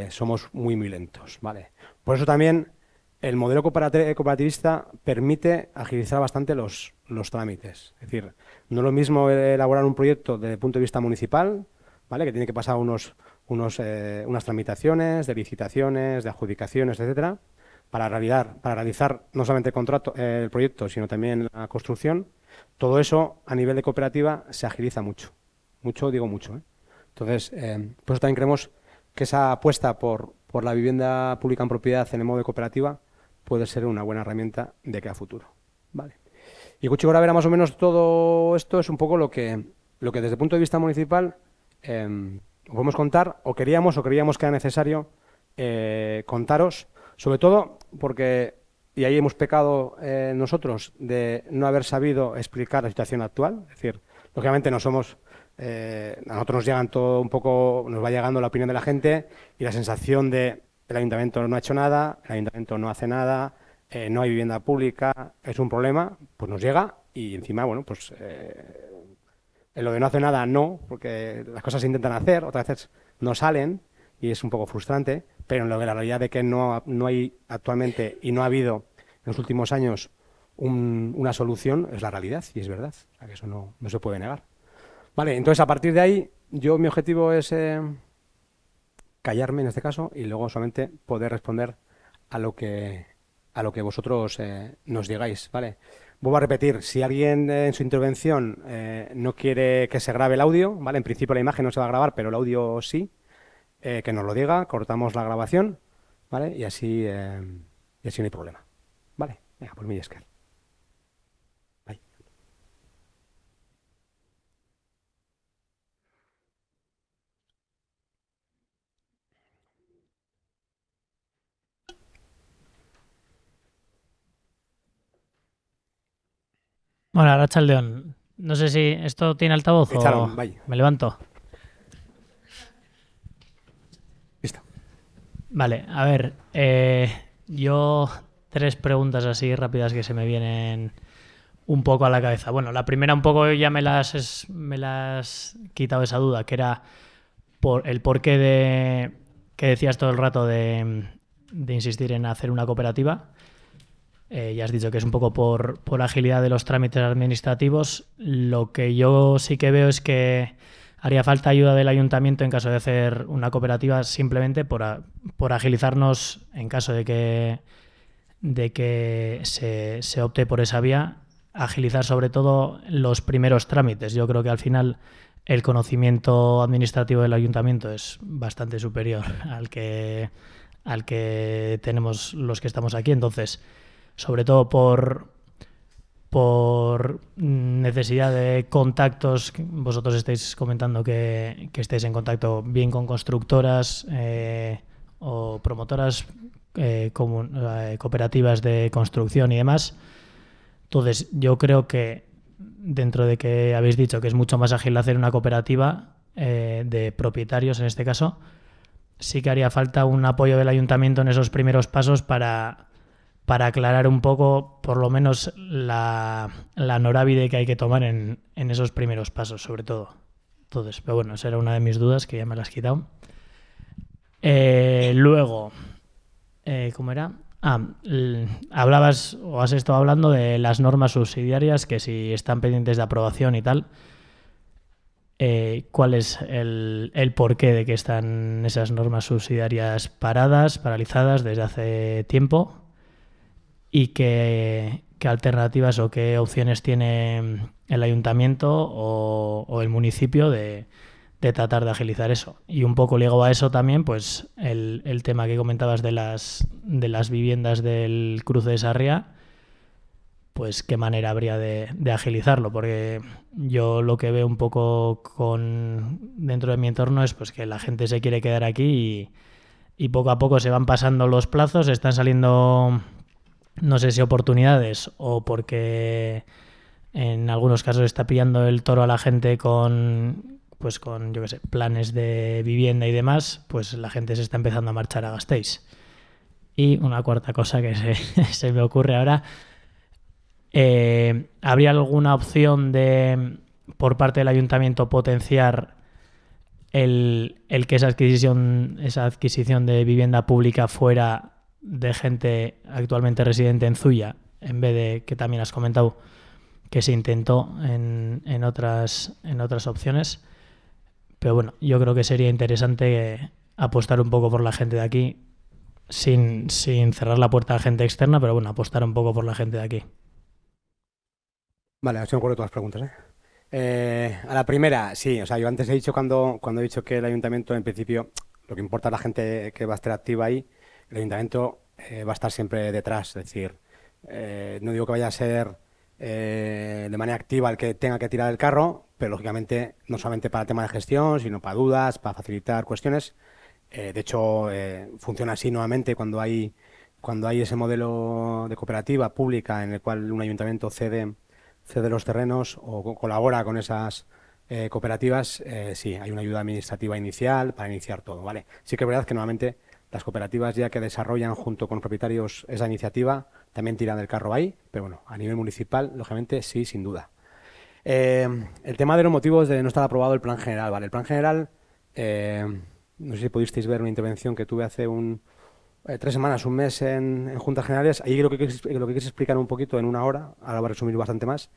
somos muy lentos, ¿vale? Por eso también el modelo cooperativista permite agilizar bastante los trámites. Es decir, no es lo mismo elaborar un proyecto desde el punto de vista municipal, ¿vale? Que tiene que pasar unas tramitaciones de licitaciones, de adjudicaciones, etcétera, para realizar no solamente el proyecto, sino también la construcción, todo eso a nivel de cooperativa se agiliza mucho. Mucho, digo mucho, ¿eh? Entonces, por eso también creemos que esa apuesta por la vivienda pública en propiedad en el modo de cooperativa puede ser una buena herramienta de cara a futuro. Vale. Y Cuchi Vera, más o menos todo esto es un poco lo que desde el punto de vista municipal podemos contar, o creíamos que era necesario contaros, sobre todo porque, y ahí hemos pecado nosotros, de no haber sabido explicar la situación actual. Es decir, lógicamente no somos, a nosotros nos llegan todo un poco, nos va llegando la opinión de la gente y la sensación de el ayuntamiento no ha hecho nada, el ayuntamiento no hace nada, no hay vivienda pública, es un problema, pues nos llega y encima, bueno, pues en lo de no hacer nada no, porque las cosas se intentan hacer, otras veces no salen y es un poco frustrante, pero en lo de la realidad de que no hay actualmente y no ha habido en los últimos años una solución, es la realidad y es verdad, o sea, que eso no se puede negar. Vale, entonces a partir de ahí, mi objetivo es callarme en este caso y luego solamente poder responder a lo que, a lo que vosotros nos digáis, ¿vale? Vuelvo a repetir, si alguien en su intervención no quiere que se grabe el audio, ¿vale? En principio la imagen no se va a grabar, pero el audio sí, que nos lo diga, cortamos la grabación, ¿vale? Y así no hay problema, ¿vale? Venga, pues mi esker. Bye. Bueno, Arratsaldeon. No sé si esto tiene altavoz o Echaron, bye. me levanto. Listo. Vale, a ver. Yo 3 preguntas así rápidas que se me vienen un poco a la cabeza. Bueno, la primera un poco ya me las quitado esa duda, que era por el porqué que decías todo el rato de insistir en hacer una cooperativa. Ya has dicho que es un poco por agilidad de los trámites administrativos. Lo que yo sí que veo es que haría falta ayuda del ayuntamiento en caso de hacer una cooperativa, simplemente por agilizarnos en caso de que se opte por esa vía, agilizar sobre todo los primeros trámites. Yo creo que al final el conocimiento administrativo del ayuntamiento es bastante superior al que tenemos los que estamos aquí. Entonces, sobre todo por necesidad de contactos. Vosotros estáis comentando que estáis en contacto bien con constructoras o promotoras, cooperativas de construcción y demás. Entonces, yo creo que dentro de que habéis dicho que es mucho más ágil hacer una cooperativa de propietarios, en este caso, sí que haría falta un apoyo del ayuntamiento en esos primeros pasos para aclarar un poco, por lo menos, la norávide que hay que tomar en esos primeros pasos, sobre todo. Entonces, pero bueno, esa era una de mis dudas, que ya me la has quitado. Luego, ¿cómo era? Hablabas o has estado hablando de las normas subsidiarias, que si están pendientes de aprobación y tal. ¿Cuál es el porqué de que están esas normas subsidiarias paralizadas desde hace tiempo? ¿Y qué alternativas o qué opciones tiene el ayuntamiento o el municipio de tratar de agilizar eso? Y un poco ligado a eso también, pues el tema que comentabas de las viviendas del cruce de Sarriá, pues qué manera habría de agilizarlo, porque yo lo que veo un poco dentro de mi entorno es pues que la gente se quiere quedar aquí y poco a poco se van pasando los plazos, están saliendo, no sé si oportunidades o porque en algunos casos está pillando el toro a la gente con yo qué sé, planes de vivienda y demás, pues la gente se está empezando a marchar a Gasteiz. Y una cuarta cosa que se me ocurre ahora, ¿habría alguna opción por parte del ayuntamiento potenciar el que esa adquisición de vivienda pública fuera de gente actualmente residente en Zuya, en vez de, que también has comentado, que se intentó en otras opciones? Pero bueno, yo creo que sería interesante apostar un poco por la gente de aquí, sin cerrar la puerta a gente externa, pero bueno, apostar un poco por la gente de aquí. Vale, así me acuerdo de todas las preguntas, ¿eh? A la primera, sí, o sea, yo antes he dicho cuando he dicho que el ayuntamiento, en principio, lo que importa es la gente que va a estar activa ahí, el ayuntamiento va a estar siempre detrás, es decir, no digo que vaya a ser de manera activa el que tenga que tirar el carro, pero lógicamente no solamente para el tema de gestión, sino para dudas, para facilitar cuestiones. De hecho, funciona así nuevamente cuando hay ese modelo de cooperativa pública en el cual un ayuntamiento cede los terrenos o colabora con esas cooperativas, sí, hay una ayuda administrativa inicial para iniciar todo, ¿vale? Sí que es verdad que normalmente las cooperativas ya que desarrollan junto con los propietarios esa iniciativa también tiran del carro ahí, pero bueno, a nivel municipal, lógicamente, sí, sin duda. Eh, el tema de los motivos de no estar aprobado el plan general, ¿vale? El plan general, eh, no sé si pudisteis ver una intervención que tuve hace 3 semanas, un mes en Juntas Generales. Ahí lo que quise explicar un poquito en una hora, ahora voy a resumir bastante más,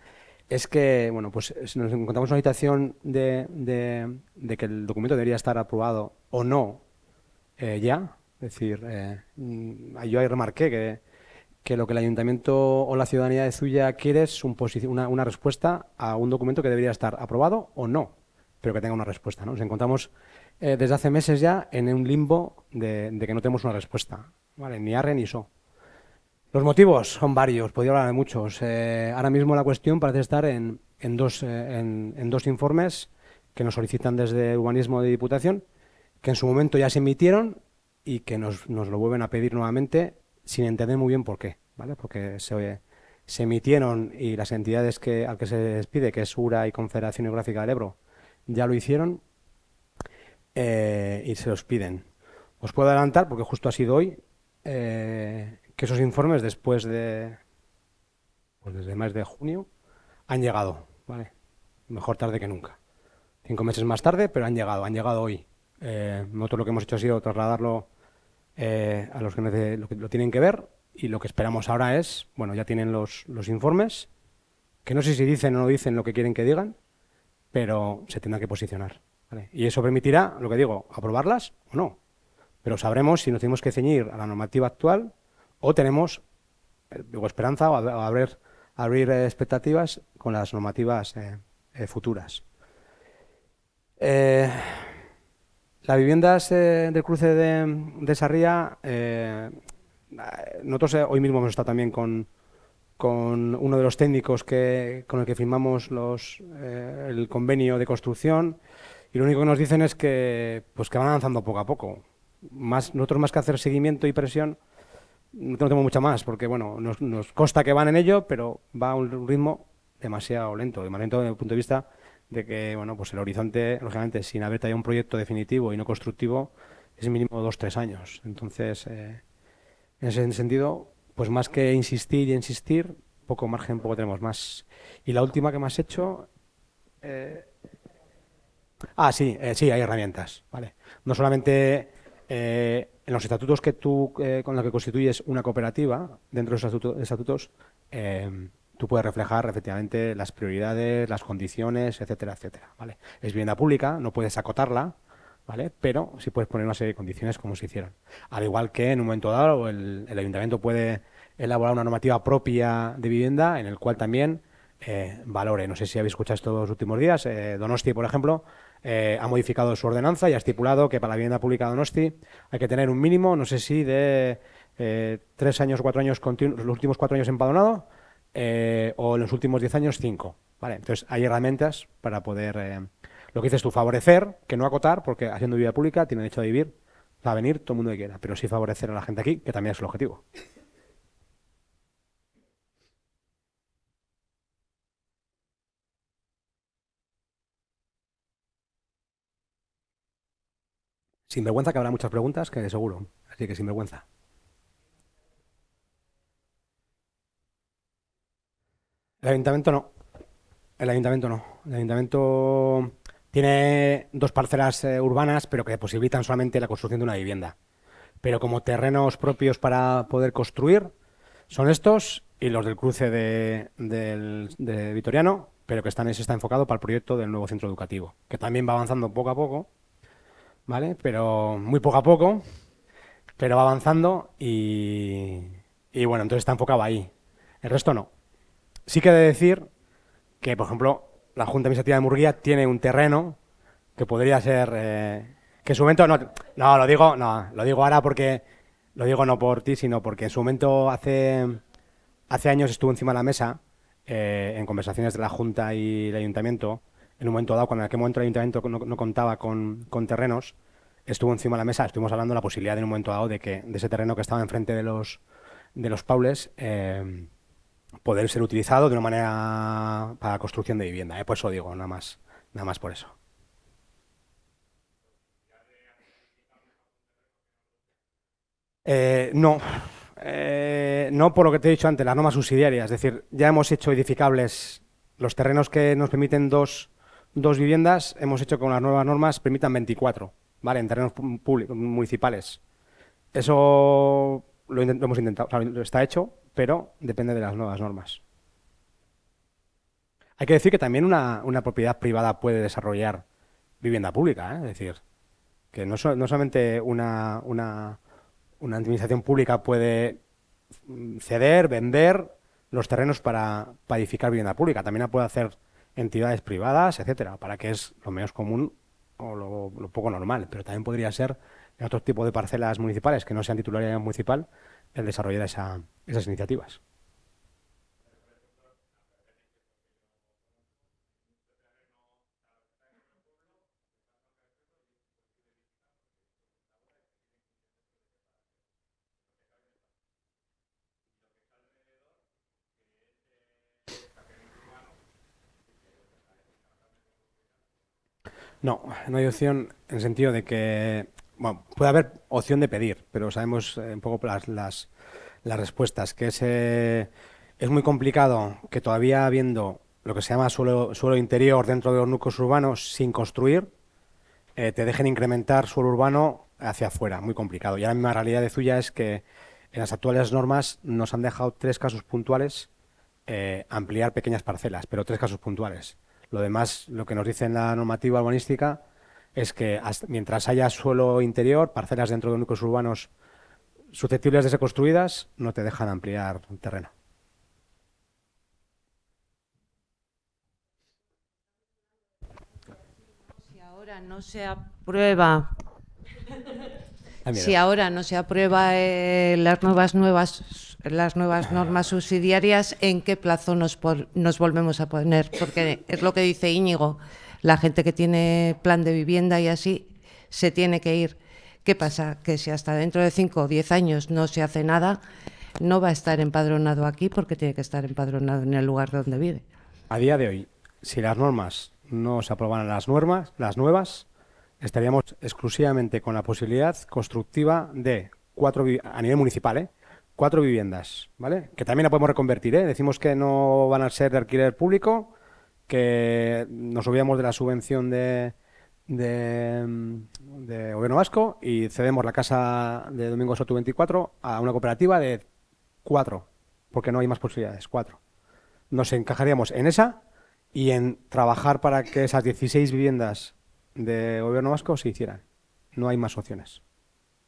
es que, bueno, pues si nos encontramos en una situación de que el documento debería estar aprobado o no ya. Es decir, yo ahí remarqué que lo que el ayuntamiento o la ciudadanía de Zuya quiere es una respuesta a un documento que debería estar aprobado o no, pero que tenga una respuesta, ¿no? Nos encontramos desde hace meses ya en un limbo de que no tenemos una respuesta, ¿vale? Ni arre ni so. Los motivos son varios, podría hablar de muchos. Ahora mismo la cuestión parece estar en dos informes que nos solicitan desde Urbanismo de Diputación, que en su momento ya se emitieron y que nos lo vuelven a pedir nuevamente sin entender muy bien por qué, ¿vale? Porque se emitieron y las entidades al que se les pide, que es URA y Confederación Hidrográfica del Ebro, ya lo hicieron y se los piden. Os puedo adelantar, porque justo ha sido hoy, que esos informes pues desde el mes de junio han llegado, ¿vale? Mejor tarde que nunca. 5 meses más tarde, pero han llegado hoy. Nosotros lo que hemos hecho ha sido trasladarlo a los que lo tienen que ver y lo que esperamos ahora es, bueno, ya tienen los informes, que no sé si dicen o no dicen lo que quieren que digan, pero se tendrán que posicionar, ¿vale? Y eso permitirá, lo que digo, aprobarlas o no. Pero sabremos si nos tenemos que ceñir a la normativa actual o tenemos, digo, esperanza o abrir expectativas con las normativas futuras. Eh, las viviendas del cruce de Sarria, nosotros hoy mismo hemos estado también con uno de los técnicos con el que firmamos el convenio de construcción y lo único que nos dicen es pues que van avanzando poco a poco. Nosotros más que hacer seguimiento y presión, no tenemos mucha más, porque bueno, nos consta que van en ello, pero va a un ritmo demasiado lento desde el punto de vista de que, bueno, pues el horizonte, lógicamente, sin haber todavía un proyecto definitivo y no constructivo, es mínimo 2 o 3 años. Entonces, en ese sentido, pues más que insistir y insistir, poco margen, poco tenemos más. Y la última que me has hecho... eh, sí, sí, hay herramientas, ¿vale? No solamente en los estatutos con los que constituyes una cooperativa, dentro de esos estatutos, tú puedes reflejar efectivamente las prioridades, las condiciones, etcétera, etcétera, ¿vale? Es vivienda pública, no puedes acotarla, ¿vale? Pero sí puedes poner una serie de condiciones como se hicieron. Al igual que en un momento dado el ayuntamiento puede elaborar una normativa propia de vivienda en el cual también valore. No sé si habéis escuchado estos los últimos días. Donosti, por ejemplo, ha modificado su ordenanza y ha estipulado que para la vivienda pública de Donosti hay que tener un mínimo, no sé si de 3 años o 4 años continuos, los últimos 4 años empadronado, o en los últimos 10 años 5. ¿Vale? Entonces hay herramientas para poder, lo que dices tú, favorecer, que no acotar, porque haciendo vivienda pública tiene derecho a vivir, a venir todo el mundo que quiera, pero sí favorecer a la gente aquí, que también es el objetivo. Sin vergüenza, que habrá muchas preguntas, que seguro. Así que sin vergüenza. El ayuntamiento no. El ayuntamiento no. El ayuntamiento tiene 2 parcelas urbanas, pero que posibilitan solamente la construcción de una vivienda. Pero como terrenos propios para poder construir son estos y los del cruce de Vitoriano, pero que ese está enfocado para el proyecto del nuevo centro educativo, que también va avanzando poco a poco, ¿vale? Pero muy poco a poco, pero va avanzando y bueno, entonces está enfocado ahí. El resto no. Sí que he de decir que, por ejemplo, la Junta Administrativa de Murguía tiene un terreno que podría ser, que en su momento, no, lo digo ahora porque, lo digo no por ti, sino porque en su momento hace años estuvo encima de la mesa, en conversaciones de la Junta y el Ayuntamiento, en un momento dado, cuando en aquel momento el Ayuntamiento no contaba con terrenos, estuvo encima de la mesa, estuvimos hablando de la posibilidad en un momento dado de que de ese terreno que estaba enfrente de los Paules, poder ser utilizado de una manera para construcción de vivienda. Por eso digo, nada más por eso. No, no por lo que te he dicho antes, las normas subsidiarias. Es decir, ya hemos hecho edificables los terrenos que nos permiten dos viviendas, hemos hecho que con las nuevas normas permitan 24, ¿vale? En terrenos municipales. Eso lo hemos intentado, o sea, está hecho, pero depende de las nuevas normas. Hay que decir que también una propiedad privada puede desarrollar vivienda pública, ¿eh? Es decir, que no solamente una administración pública puede ceder, vender los terrenos para edificar vivienda pública. También la puede hacer entidades privadas, etcétera, para que es lo menos común o lo poco normal. Pero también podría ser en otro tipo de parcelas municipales que no sean titularidad municipal el desarrollar esas iniciativas. No, no hay opción en el sentido de que, bueno, puede haber opción de pedir, pero sabemos un poco las respuestas, que es muy complicado que todavía habiendo lo que se llama suelo interior dentro de los núcleos urbanos sin construir, te dejen incrementar suelo urbano hacia afuera, muy complicado. Y ahora misma la realidad de Zuya es que en las actuales normas nos han dejado tres casos puntuales ampliar pequeñas parcelas, pero tres casos puntuales. Lo demás, lo que nos dice en la normativa urbanística es que mientras haya suelo interior, parcelas dentro de núcleos urbanos susceptibles de ser construidas, no te dejan ampliar terreno. Si ahora no se aprueba, Ay, mira. si ahora no se aprueba las nuevas normas subsidiarias, ¿en qué plazo nos volvemos a poner? Porque es lo que dice Íñigo, la gente que tiene plan de vivienda y así se tiene que ir. ¿Qué pasa? Que si hasta dentro de 5 o 10 años no se hace nada, no va a estar empadronado aquí porque tiene que estar empadronado en el lugar donde vive. A día de hoy, si las normas no se aprobaran las nuevas, estaríamos exclusivamente con la posibilidad constructiva de a nivel municipal, 4 viviendas, ¿vale? Que también la podemos reconvertir, ¿eh? Decimos que no van a ser de alquiler público, que nos olvidamos de la subvención de Gobierno Vasco y cedemos la casa de Domingo Soto 24 a una cooperativa de 4, porque no hay más posibilidades, 4. Nos encajaríamos en esa y en trabajar para que esas 16 viviendas de Gobierno Vasco se hicieran. No hay más opciones,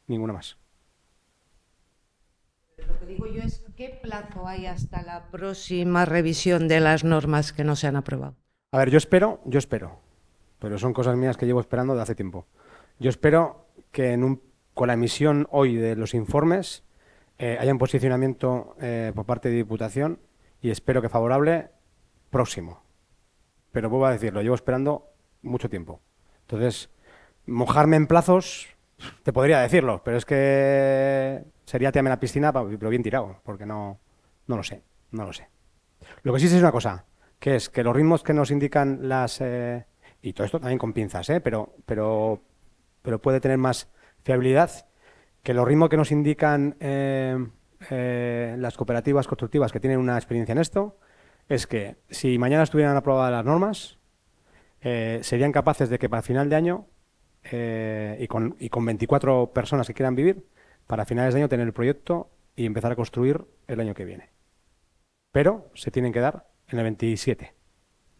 ninguna más. Lo que digo yo es, ¿qué plazo hay hasta la próxima revisión de las normas que no se han aprobado? A ver, yo espero, pero son cosas mías que llevo esperando de hace tiempo. Yo espero que con la emisión hoy de los informes haya un posicionamiento por parte de Diputación y espero que favorable próximo. Pero vuelvo a decirlo, llevo esperando mucho tiempo. Entonces, mojarme en plazos, te podría decirlo, pero es que sería tirarme a la piscina, pero bien tirado, porque no lo sé, no lo sé. Lo que sí sé es una cosa, que es que los ritmos que nos indican y todo esto también con pinzas, pero puede tener más fiabilidad, que los ritmos que nos indican las cooperativas constructivas que tienen una experiencia en esto, es que si mañana estuvieran aprobadas las normas, serían capaces de que para final de año, y con 24 personas que quieran vivir, para finales de año tener el proyecto y empezar a construir el año que viene. Pero se tienen que dar en el 27.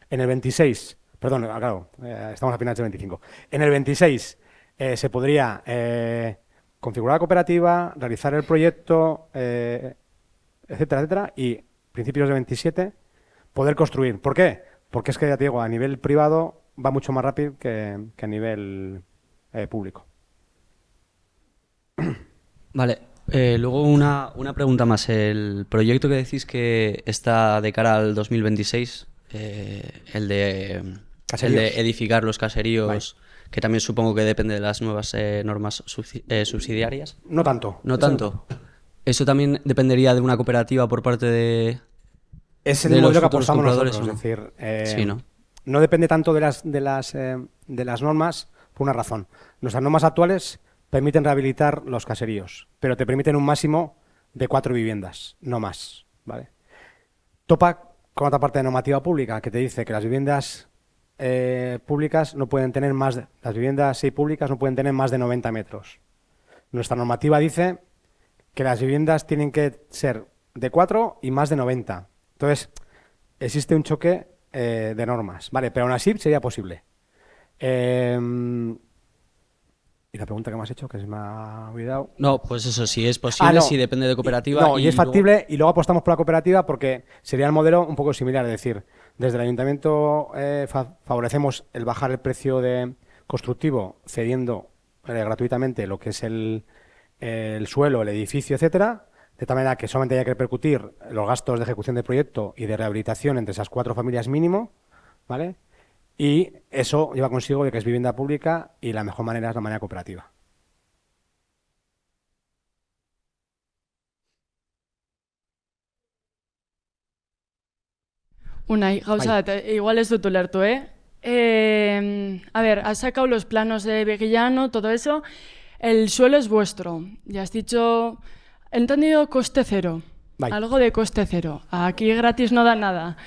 En el 26, perdón, claro, estamos a finales del 25. En el 26 se podría configurar la cooperativa, realizar el proyecto, etcétera, etcétera, y principios de 27 poder construir. ¿Por qué? Porque es que, ya te digo, a nivel privado va mucho más rápido que a nivel público. Vale, luego una pregunta más. El proyecto que decís que está de cara al 2026, el de Caseríos. edificar los caseríos, Vale. que también supongo que depende de las nuevas normas subsidiarias. No tanto. No tanto. Eso también dependería de una cooperativa por parte de... Es de el los modelo que futuros apostamos compradores, nosotros. ¿o Es no? decir, Sí, ¿no? no depende tanto de las normas por una razón. Nuestras normas actuales permiten rehabilitar los caseríos, pero te permiten un máximo de 4 viviendas, no más, ¿vale? Topa con otra parte de normativa pública que te dice que las viviendas públicas no pueden tener las viviendas públicas no pueden tener más de 90 metros. Nuestra normativa dice que las viviendas tienen que ser de 4 y más de 90. Entonces, existe un choque de normas, ¿vale? Pero aún así sería posible. Y la pregunta que me has hecho, que se me ha olvidado. No, pues eso, si es posible, No. si depende de cooperativa. No, y es luego- factible, y luego apostamos por la cooperativa porque sería el modelo un poco similar. Es decir, desde el ayuntamiento favorecemos el bajar el precio de constructivo cediendo gratuitamente lo que es el suelo, el edificio, etcétera, de tal manera que solamente haya que repercutir los gastos de ejecución del proyecto y de rehabilitación entre esas 4 familias mínimo, ¿vale? Y eso lleva consigo de que es vivienda pública y la mejor manera es la manera cooperativa. Unai, gauza bat, igual ez dut ulertu, a ver, has sacado los planos de Vegillano, todo eso. El suelo es vuestro. Ya has dicho, he entendido coste cero. Vale. Algo de coste cero. Aquí gratis no da nada.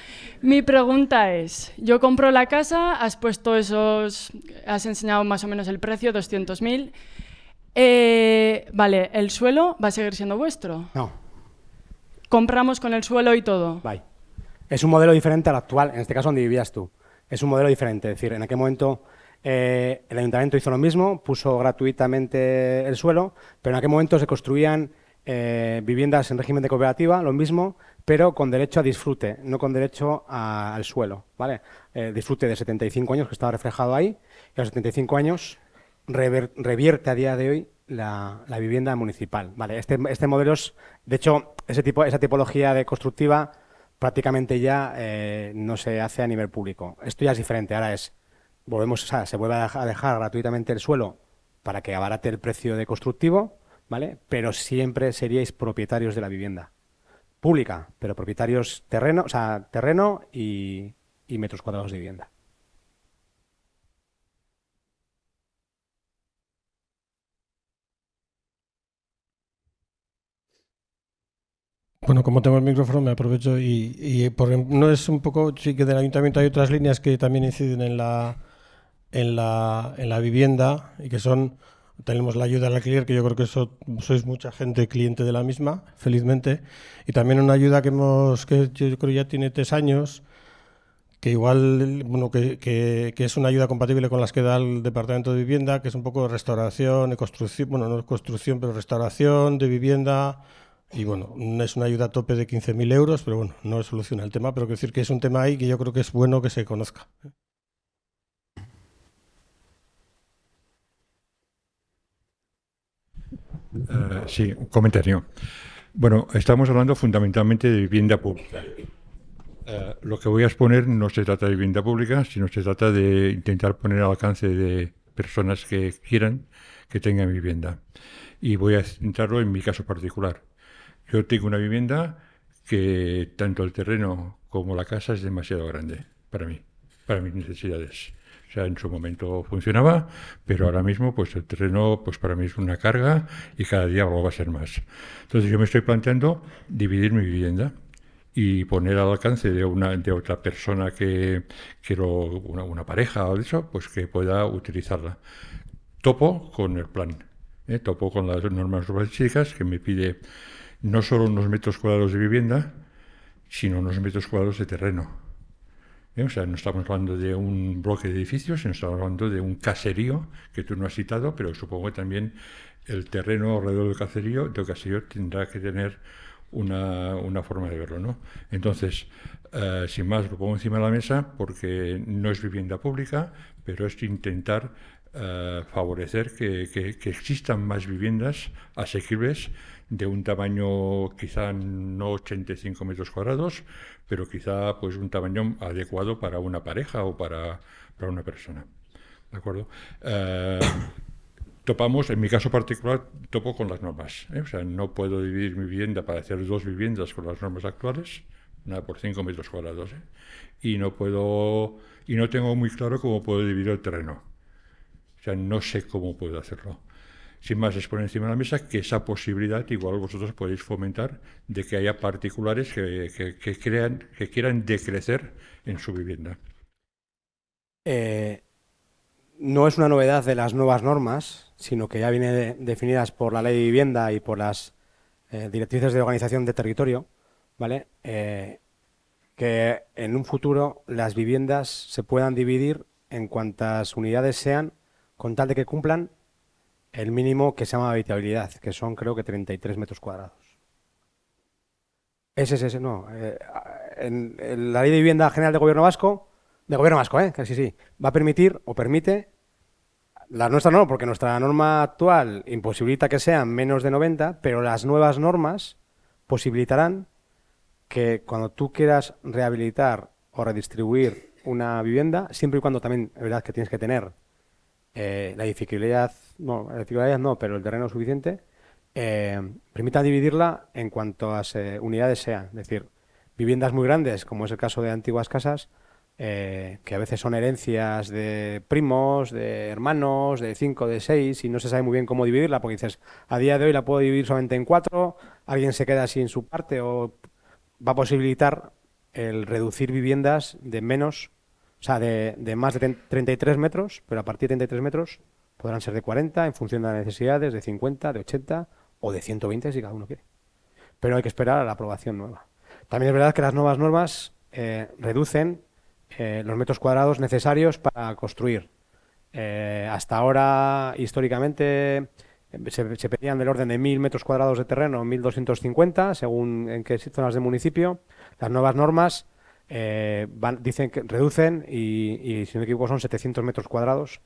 Mi pregunta es, yo compro la casa, has puesto has enseñado más o menos el precio, 200.000. Vale, ¿el suelo va a seguir siendo vuestro? No, Compramos con el suelo y todo. bye. Es un modelo diferente al actual, en este caso donde vivías tú. Es un modelo diferente, es decir, en aquel momento el ayuntamiento hizo lo mismo, puso gratuitamente el suelo, pero en aquel momento se construían viviendas en régimen de cooperativa, lo mismo, pero con derecho a disfrute, no con derecho al suelo, ¿vale? Disfrute de 75 años, que estaba reflejado ahí, y a los 75 años revierte a día de hoy la vivienda municipal, ¿vale? Este modelo es, de hecho, esa tipología de constructiva prácticamente ya no se hace a nivel público. Esto ya es diferente, ahora se vuelve a dejar gratuitamente el suelo para que abarate el precio de constructivo, ¿vale? Pero siempre seríais propietarios de la vivienda pública, pero propietarios terreno y metros cuadrados de vivienda. Bueno, como tengo el micrófono, me aprovecho no es un poco, sí que del ayuntamiento hay otras líneas que también inciden en la vivienda y que tenemos la ayuda al alquiler, que yo creo que sois mucha gente cliente de la misma, felizmente, y también una ayuda que yo creo ya tiene 3 años, que igual, bueno, que es una ayuda compatible con las que da el Departamento de Vivienda, que es un poco restauración y construcción, bueno, no construcción, pero restauración de vivienda. Y bueno, es una ayuda a tope de 15.000 euros, pero bueno, no soluciona el tema, pero quiero decir que es un tema ahí que yo creo que es bueno que se conozca. Sí, un comentario. Bueno, estamos hablando fundamentalmente de vivienda pública. Lo que voy a exponer no se trata de vivienda pública, sino se trata de intentar poner al alcance de personas que quieran que tengan vivienda. Y voy a centrarlo en mi caso particular. Yo tengo una vivienda que tanto el terreno como la casa es demasiado grande para mí, para mis necesidades. O sea, en su momento funcionaba, pero ahora mismo pues el terreno pues para mí es una carga y cada día lo va a ser más. Entonces yo me estoy planteando dividir mi vivienda y poner al alcance de otra persona una pareja o eso, pues que pueda utilizarla. Topo con el plan, topo con las normas urbanísticas que me pide no solo unos metros cuadrados de vivienda, sino unos metros cuadrados de terreno. O sea, no estamos hablando de un bloque de edificios, sino estamos hablando de un caserío que tú no has citado, pero supongo que también el terreno alrededor del caserío tendrá que tener una forma de verlo, ¿no? Entonces, sin más, lo pongo encima de la mesa porque no es vivienda pública, pero es intentar favorecer que existan más viviendas asequibles de un tamaño quizá no 85 metros cuadrados, pero quizá pues un tamaño adecuado para una pareja o para una persona. ¿De acuerdo? Topamos, en mi caso particular, topo con las normas. O sea, no puedo dividir mi vivienda para hacer 2 viviendas con las normas actuales, nada por 5 metros cuadrados. Y no tengo muy claro cómo puedo dividir el terreno. O sea, no sé cómo puedo hacerlo. Sin más, es poner encima de la mesa que esa posibilidad igual vosotros podéis fomentar de que haya particulares que quieran decrecer en su vivienda. No es una novedad de las nuevas normas, sino que ya viene definidas por la Ley de Vivienda y por las directrices de organización de territorio, ¿vale? Que en un futuro las viviendas se puedan dividir en cuantas unidades sean, con tal de que cumplan el mínimo que se llama habitabilidad, que son creo que 33 metros cuadrados. Ese, no. En la Ley de Vivienda General de Gobierno Vasco, que sí, va a permitir o permite, la nuestra no, porque nuestra norma actual imposibilita que sean menos de 90, pero las nuevas normas posibilitarán que cuando tú quieras rehabilitar o redistribuir una vivienda, siempre y cuando también es verdad que tienes que tener la edificabilidad no, pero el terreno suficiente, permita dividirla en cuantas unidades sean. Es decir, viviendas muy grandes, como es el caso de antiguas casas, que a veces son herencias de primos, de hermanos, de 5, de 6, y no se sabe muy bien cómo dividirla, porque dices, a día de hoy la puedo dividir solamente en 4, alguien se queda sin su parte, o va a posibilitar el reducir viviendas de menos, o sea, de más de 33 metros, pero a partir de 33 metros podrán ser de 40 en función de las necesidades, de 50, de 80 o de 120 si cada uno quiere. Pero hay que esperar a la aprobación nueva. También es verdad que las nuevas normas reducen los metros cuadrados necesarios para construir. Hasta ahora, históricamente, se pedían del orden de 1.000 metros cuadrados de terreno, 1.250, según en qué zonas del municipio. Las nuevas normas dicen que reducen y, si no me equivoco, son 700 metros cuadrados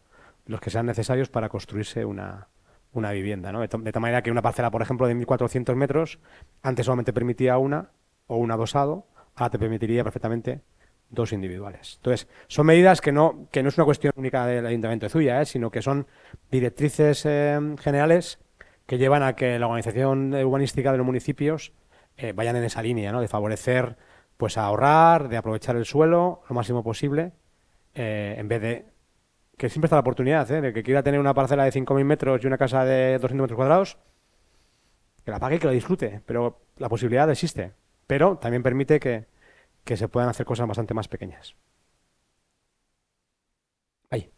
los que sean necesarios para construirse una vivienda, ¿no? De tal manera que una parcela, por ejemplo, de 1.400 metros, antes solamente permitía una o un adosado, ahora te permitiría perfectamente 2 individuales. Entonces, son medidas que no es una cuestión única del Ayuntamiento de Zuya, sino que son directrices generales que llevan a que la organización urbanística de los municipios vayan en esa línea, ¿no? De favorecer, pues, a ahorrar, de aprovechar el suelo lo máximo posible, en vez de que siempre está la oportunidad, de que quiera tener una parcela de 5.000 metros y una casa de 200 metros cuadrados, que la pague y que la disfrute, pero la posibilidad existe. Pero también permite que se puedan hacer cosas bastante más pequeñas. Ahí.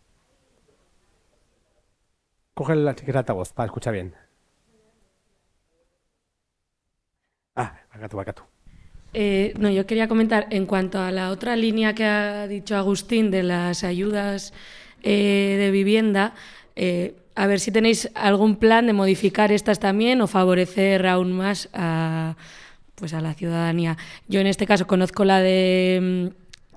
Coge el altavoz para escuchar bien. Acá tú. No, yo quería comentar, en cuanto a la otra línea que ha dicho Agustín de las ayudas de vivienda, a ver si tenéis algún plan de modificar estas también o favorecer aún más a la ciudadanía. Yo en este caso conozco la de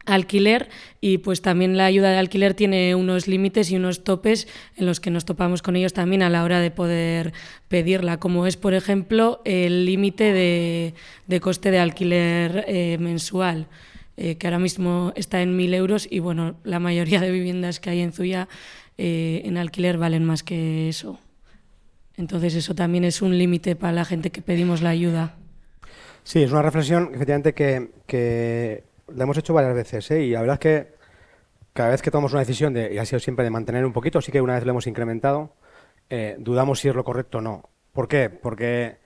alquiler y pues también la ayuda de alquiler tiene unos límites y unos topes en los que nos topamos con ellos también a la hora de poder pedirla, como es, por ejemplo, el límite de coste de alquiler mensual, que ahora mismo está en 1.000 euros y bueno, la mayoría de viviendas que hay en Zuya en alquiler valen más que eso. Entonces eso también es un límite para la gente que pedimos la ayuda. Sí, es una reflexión efectivamente que la hemos hecho varias veces, y la verdad es que cada vez que tomamos una decisión, y ha sido siempre de mantener un poquito, sí que una vez lo hemos incrementado, dudamos si es lo correcto o no. ¿Por qué? Porque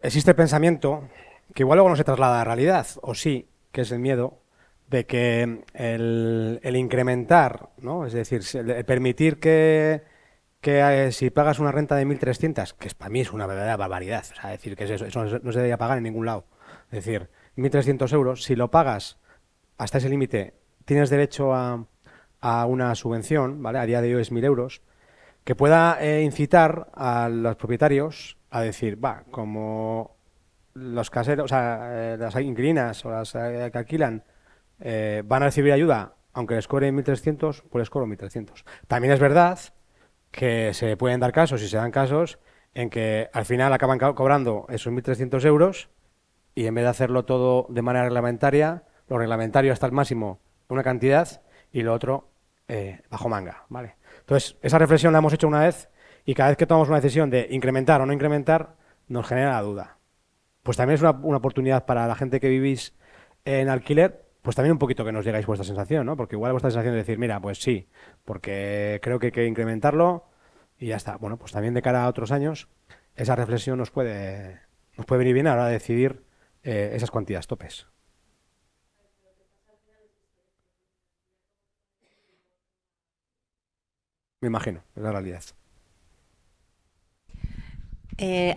existe el pensamiento, que igual luego no se traslada a la realidad, o sí, que es el miedo, de que el incrementar, ¿no? Es decir, el permitir que si pagas una renta de 1.300, que para mí es una verdadera barbaridad, o sea, decir que eso no se debería pagar en ningún lado. Es decir, 1.300 euros, si lo pagas hasta ese límite tienes derecho a una subvención, ¿vale? A día de hoy es 1.000 euros, que pueda incitar a los propietarios a decir, va, como los caseros, o sea, las inquilinas o las que alquilan van a recibir ayuda, aunque les cobren 1.300, pues les cobro 1.300. También es verdad que se pueden dar casos, y se dan casos, en que al final acaban cobrando esos 1.300 euros y en vez de hacerlo todo de manera reglamentaria, lo reglamentario hasta el máximo una cantidad y lo otro bajo manga, ¿vale? Entonces, esa reflexión la hemos hecho una vez y cada vez que tomamos una decisión de incrementar o no incrementar, nos genera la duda. Pues también es una oportunidad para la gente que vivís en alquiler, pues también un poquito que nos digáis vuestra sensación, ¿no? Porque igual vuestra sensación es decir, mira, pues sí, porque creo que hay que incrementarlo y ya está. Bueno, pues también de cara a otros años, esa reflexión nos puede venir bien a la hora de decidir esas cuantías topes. Me imagino, es la realidad.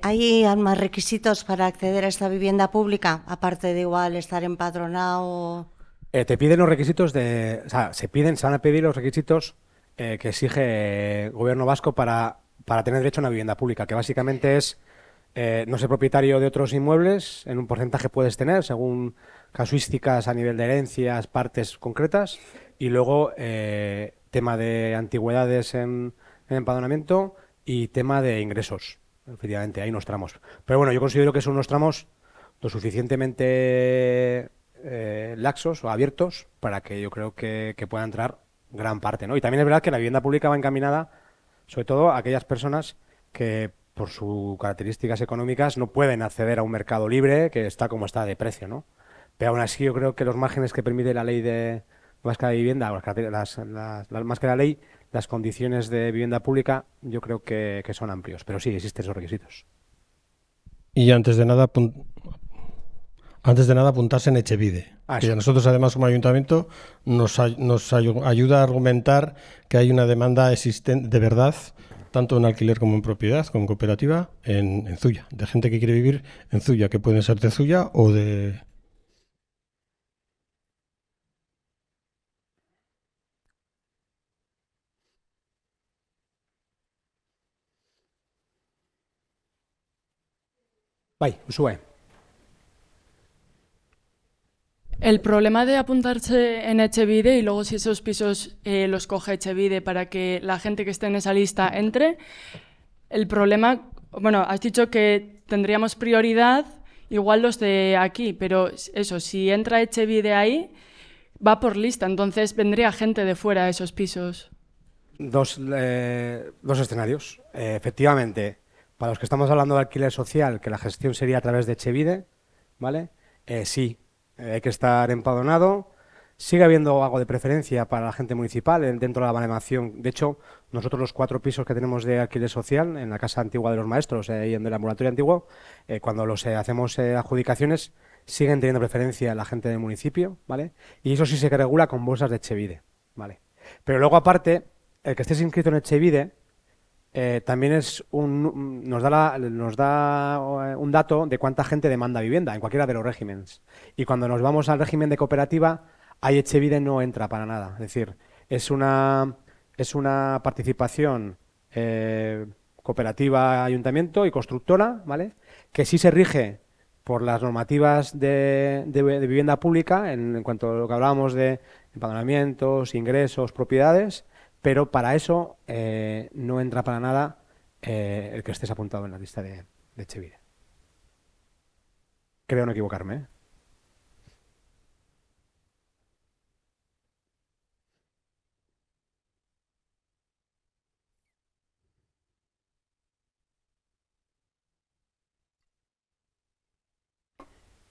¿Hay más requisitos para acceder a esta vivienda pública, aparte de igual estar empadronado? Te piden los requisitos o sea, se van a pedir los requisitos que exige el gobierno vasco para tener derecho a una vivienda pública, que básicamente es no ser propietario de otros inmuebles, en un porcentaje puedes tener, según casuísticas a nivel de herencias, partes concretas, y luego tema de antigüedades en empadronamiento y tema de ingresos. Efectivamente, hay unos tramos. Pero bueno, yo considero que son unos tramos lo suficientemente laxos o abiertos para que yo creo que pueda entrar gran parte, ¿no? Y también es verdad que la vivienda pública va encaminada, sobre todo a aquellas personas que por sus características económicas no pueden acceder a un mercado libre que está como está de precio, ¿no? Pero aún así yo creo que los márgenes que permite la ley de vasca de vivienda, más que la ley, las condiciones de vivienda pública, yo creo que son amplios. Pero sí, existen esos requisitos. Y antes de nada apuntarse en Etxebide. Que a nosotros, además, como ayuntamiento, nos ayuda a argumentar que hay una demanda existente de verdad, tanto en alquiler como en propiedad, como en cooperativa, en Zuya. De gente que quiere vivir en Zuya, que pueden ser de Zuya o de... Bai, Usue. El problema de apuntarse en Etxebide y luego si esos pisos los coge Etxebide para que la gente que esté en esa lista entre, el problema, bueno, has dicho que tendríamos prioridad igual los de aquí, pero eso, si entra Etxebide ahí, va por lista, entonces vendría gente de fuera a esos pisos. Dos escenarios. Efectivamente, para los que estamos hablando de alquiler social, que la gestión sería a través de Etxebide, ¿vale? Sí, hay que estar empadronado. Sigue habiendo algo de preferencia para la gente municipal dentro de la baremación. De hecho, nosotros los 4 pisos que tenemos de alquiler social en la Casa Antigua de los Maestros y en el ambulatorio antiguo, cuando los hacemos adjudicaciones, siguen teniendo preferencia la gente del municipio, ¿vale? Y eso sí se regula con bolsas de Etxebide, ¿vale? Pero luego, aparte, el que estés inscrito en Etxebide también nos da un dato de cuánta gente demanda vivienda en cualquiera de los regímenes. Y cuando nos vamos al régimen de cooperativa, ahí Etxebide no entra para nada. Es decir, es una participación cooperativa, ayuntamiento y constructora, ¿vale? Que sí se rige por las normativas de vivienda pública en cuanto a lo que hablábamos de empadronamientos, ingresos, propiedades, pero para eso no entra para nada el que estés apuntado en la lista de Etxebide. Creo no equivocarme, ¿eh?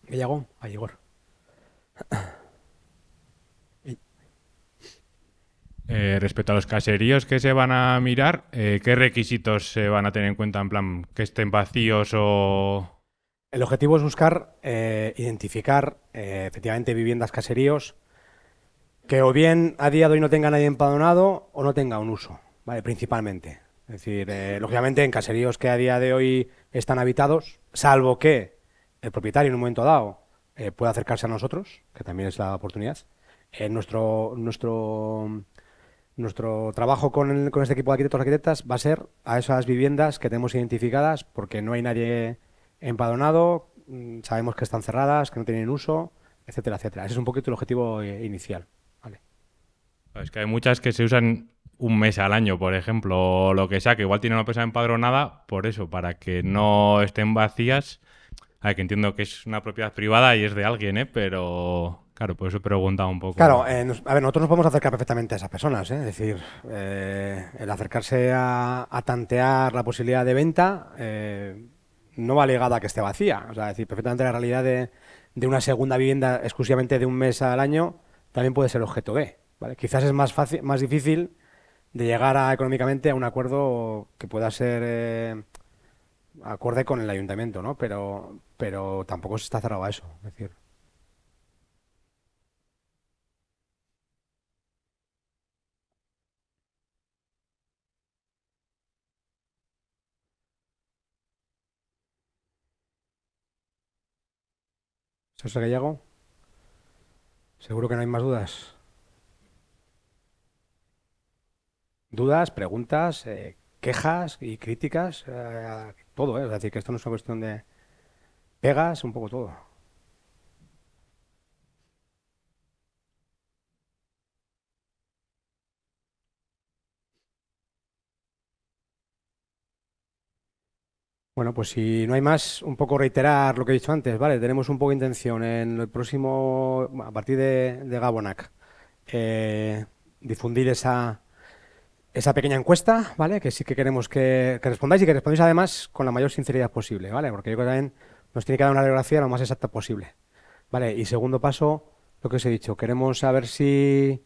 Gehiago? Igor. Respecto a los caseríos que se van a mirar, ¿qué requisitos se van a tener en cuenta? En plan, que estén vacíos o... El objetivo es buscar, identificar efectivamente viviendas caseríos que o bien a día de hoy no tenga nadie empadronado o no tenga un uso, ¿vale? Principalmente. Es decir, lógicamente en caseríos que a día de hoy están habitados, salvo que el propietario en un momento dado pueda acercarse a nosotros, que también es la oportunidad, Nuestro trabajo con este equipo de arquitectos y arquitectas va a ser a esas viviendas que tenemos identificadas porque no hay nadie empadronado, sabemos que están cerradas, que no tienen uso, etcétera, etcétera. Ese es un poquito el objetivo inicial. ¿Vale? Es que hay muchas que se usan un mes al año, por ejemplo, o lo que sea, que igual tienen una persona empadronada por eso, para que no estén vacías. A ver, que entiendo que es una propiedad privada y es de alguien, ¿eh? Pero, claro, por eso he preguntado un poco. Claro, a ver, nosotros nos podemos acercar perfectamente a esas personas, ¿eh? Es decir, el acercarse a tantear la posibilidad de venta no va ligada a que esté vacía. O sea, es decir, perfectamente la realidad de una segunda vivienda exclusivamente de un mes al año también puede ser objeto de, ¿vale? Quizás es más fácil, más difícil de llegar económicamente a un acuerdo que pueda ser acorde con el ayuntamiento, ¿no? Pero tampoco se está cerrado a eso. Es decir, José Gallego, seguro que no hay más dudas. Dudas, preguntas, quejas y críticas, todo, ¿eh? Es decir, que esto no es una cuestión de pegas, un poco todo. Bueno, pues si no hay más, un poco reiterar lo que he dicho antes, ¿vale? Tenemos un poco de intención en el próximo, a partir de Gabonac, eh, difundir esa pequeña encuesta, ¿vale? Que sí que queremos que respondáis y que respondáis además con la mayor sinceridad posible, ¿vale? Porque yo creo que también nos tiene que dar una radiografía lo más exacta posible, ¿vale? Y segundo paso, lo que os he dicho, queremos saber si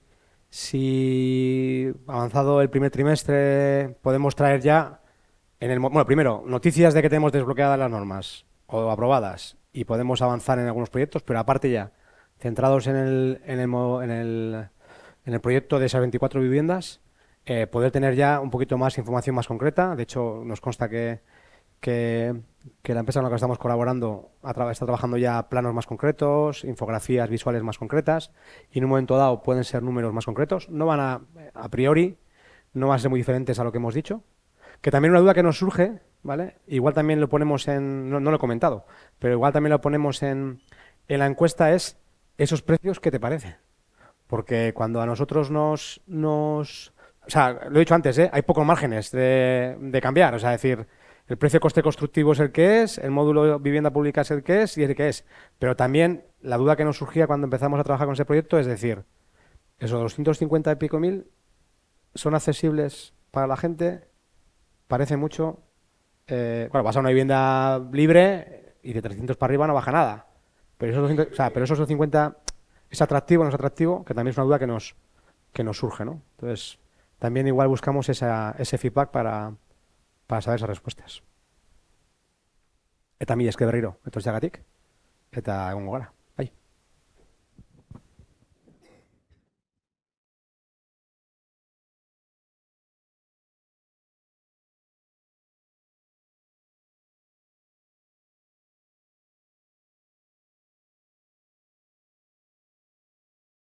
avanzado el primer trimestre podemos traer ya bueno, primero, noticias de que tenemos desbloqueadas las normas o aprobadas y podemos avanzar en algunos proyectos, pero aparte ya, centrados en el proyecto de esas 24 viviendas, poder tener ya un poquito más información más concreta. De hecho, nos consta que, que la empresa con la que estamos colaborando está trabajando ya planos más concretos, infografías visuales más concretas y en un momento dado pueden ser números más concretos. No van a priori, no van a ser muy diferentes a lo que hemos dicho. Que también una duda que nos surge, ¿vale? Igual también lo ponemos no lo he comentado, pero igual también lo ponemos en la encuesta es esos precios, ¿qué te parece? Porque cuando a nosotros o sea, lo he dicho antes, ¿eh? Hay pocos márgenes de cambiar. O sea, es decir, el precio coste constructivo es el que es, el módulo vivienda pública es el que es y el que es. Pero también la duda que nos surgía cuando empezamos a trabajar con ese proyecto es decir, esos 250 y pico mil son accesibles para la gente, parece mucho. Bueno, vas a una vivienda libre y de 300 para arriba no baja nada. Pero esos 200, o sea, pero esos 250 es atractivo o no es atractivo, que también es una duda que nos surge, ¿no? Entonces, también igual buscamos ese feedback para saber esas respuestas. Eta mila esker berriro, etortzeagatik, eta egongo gara.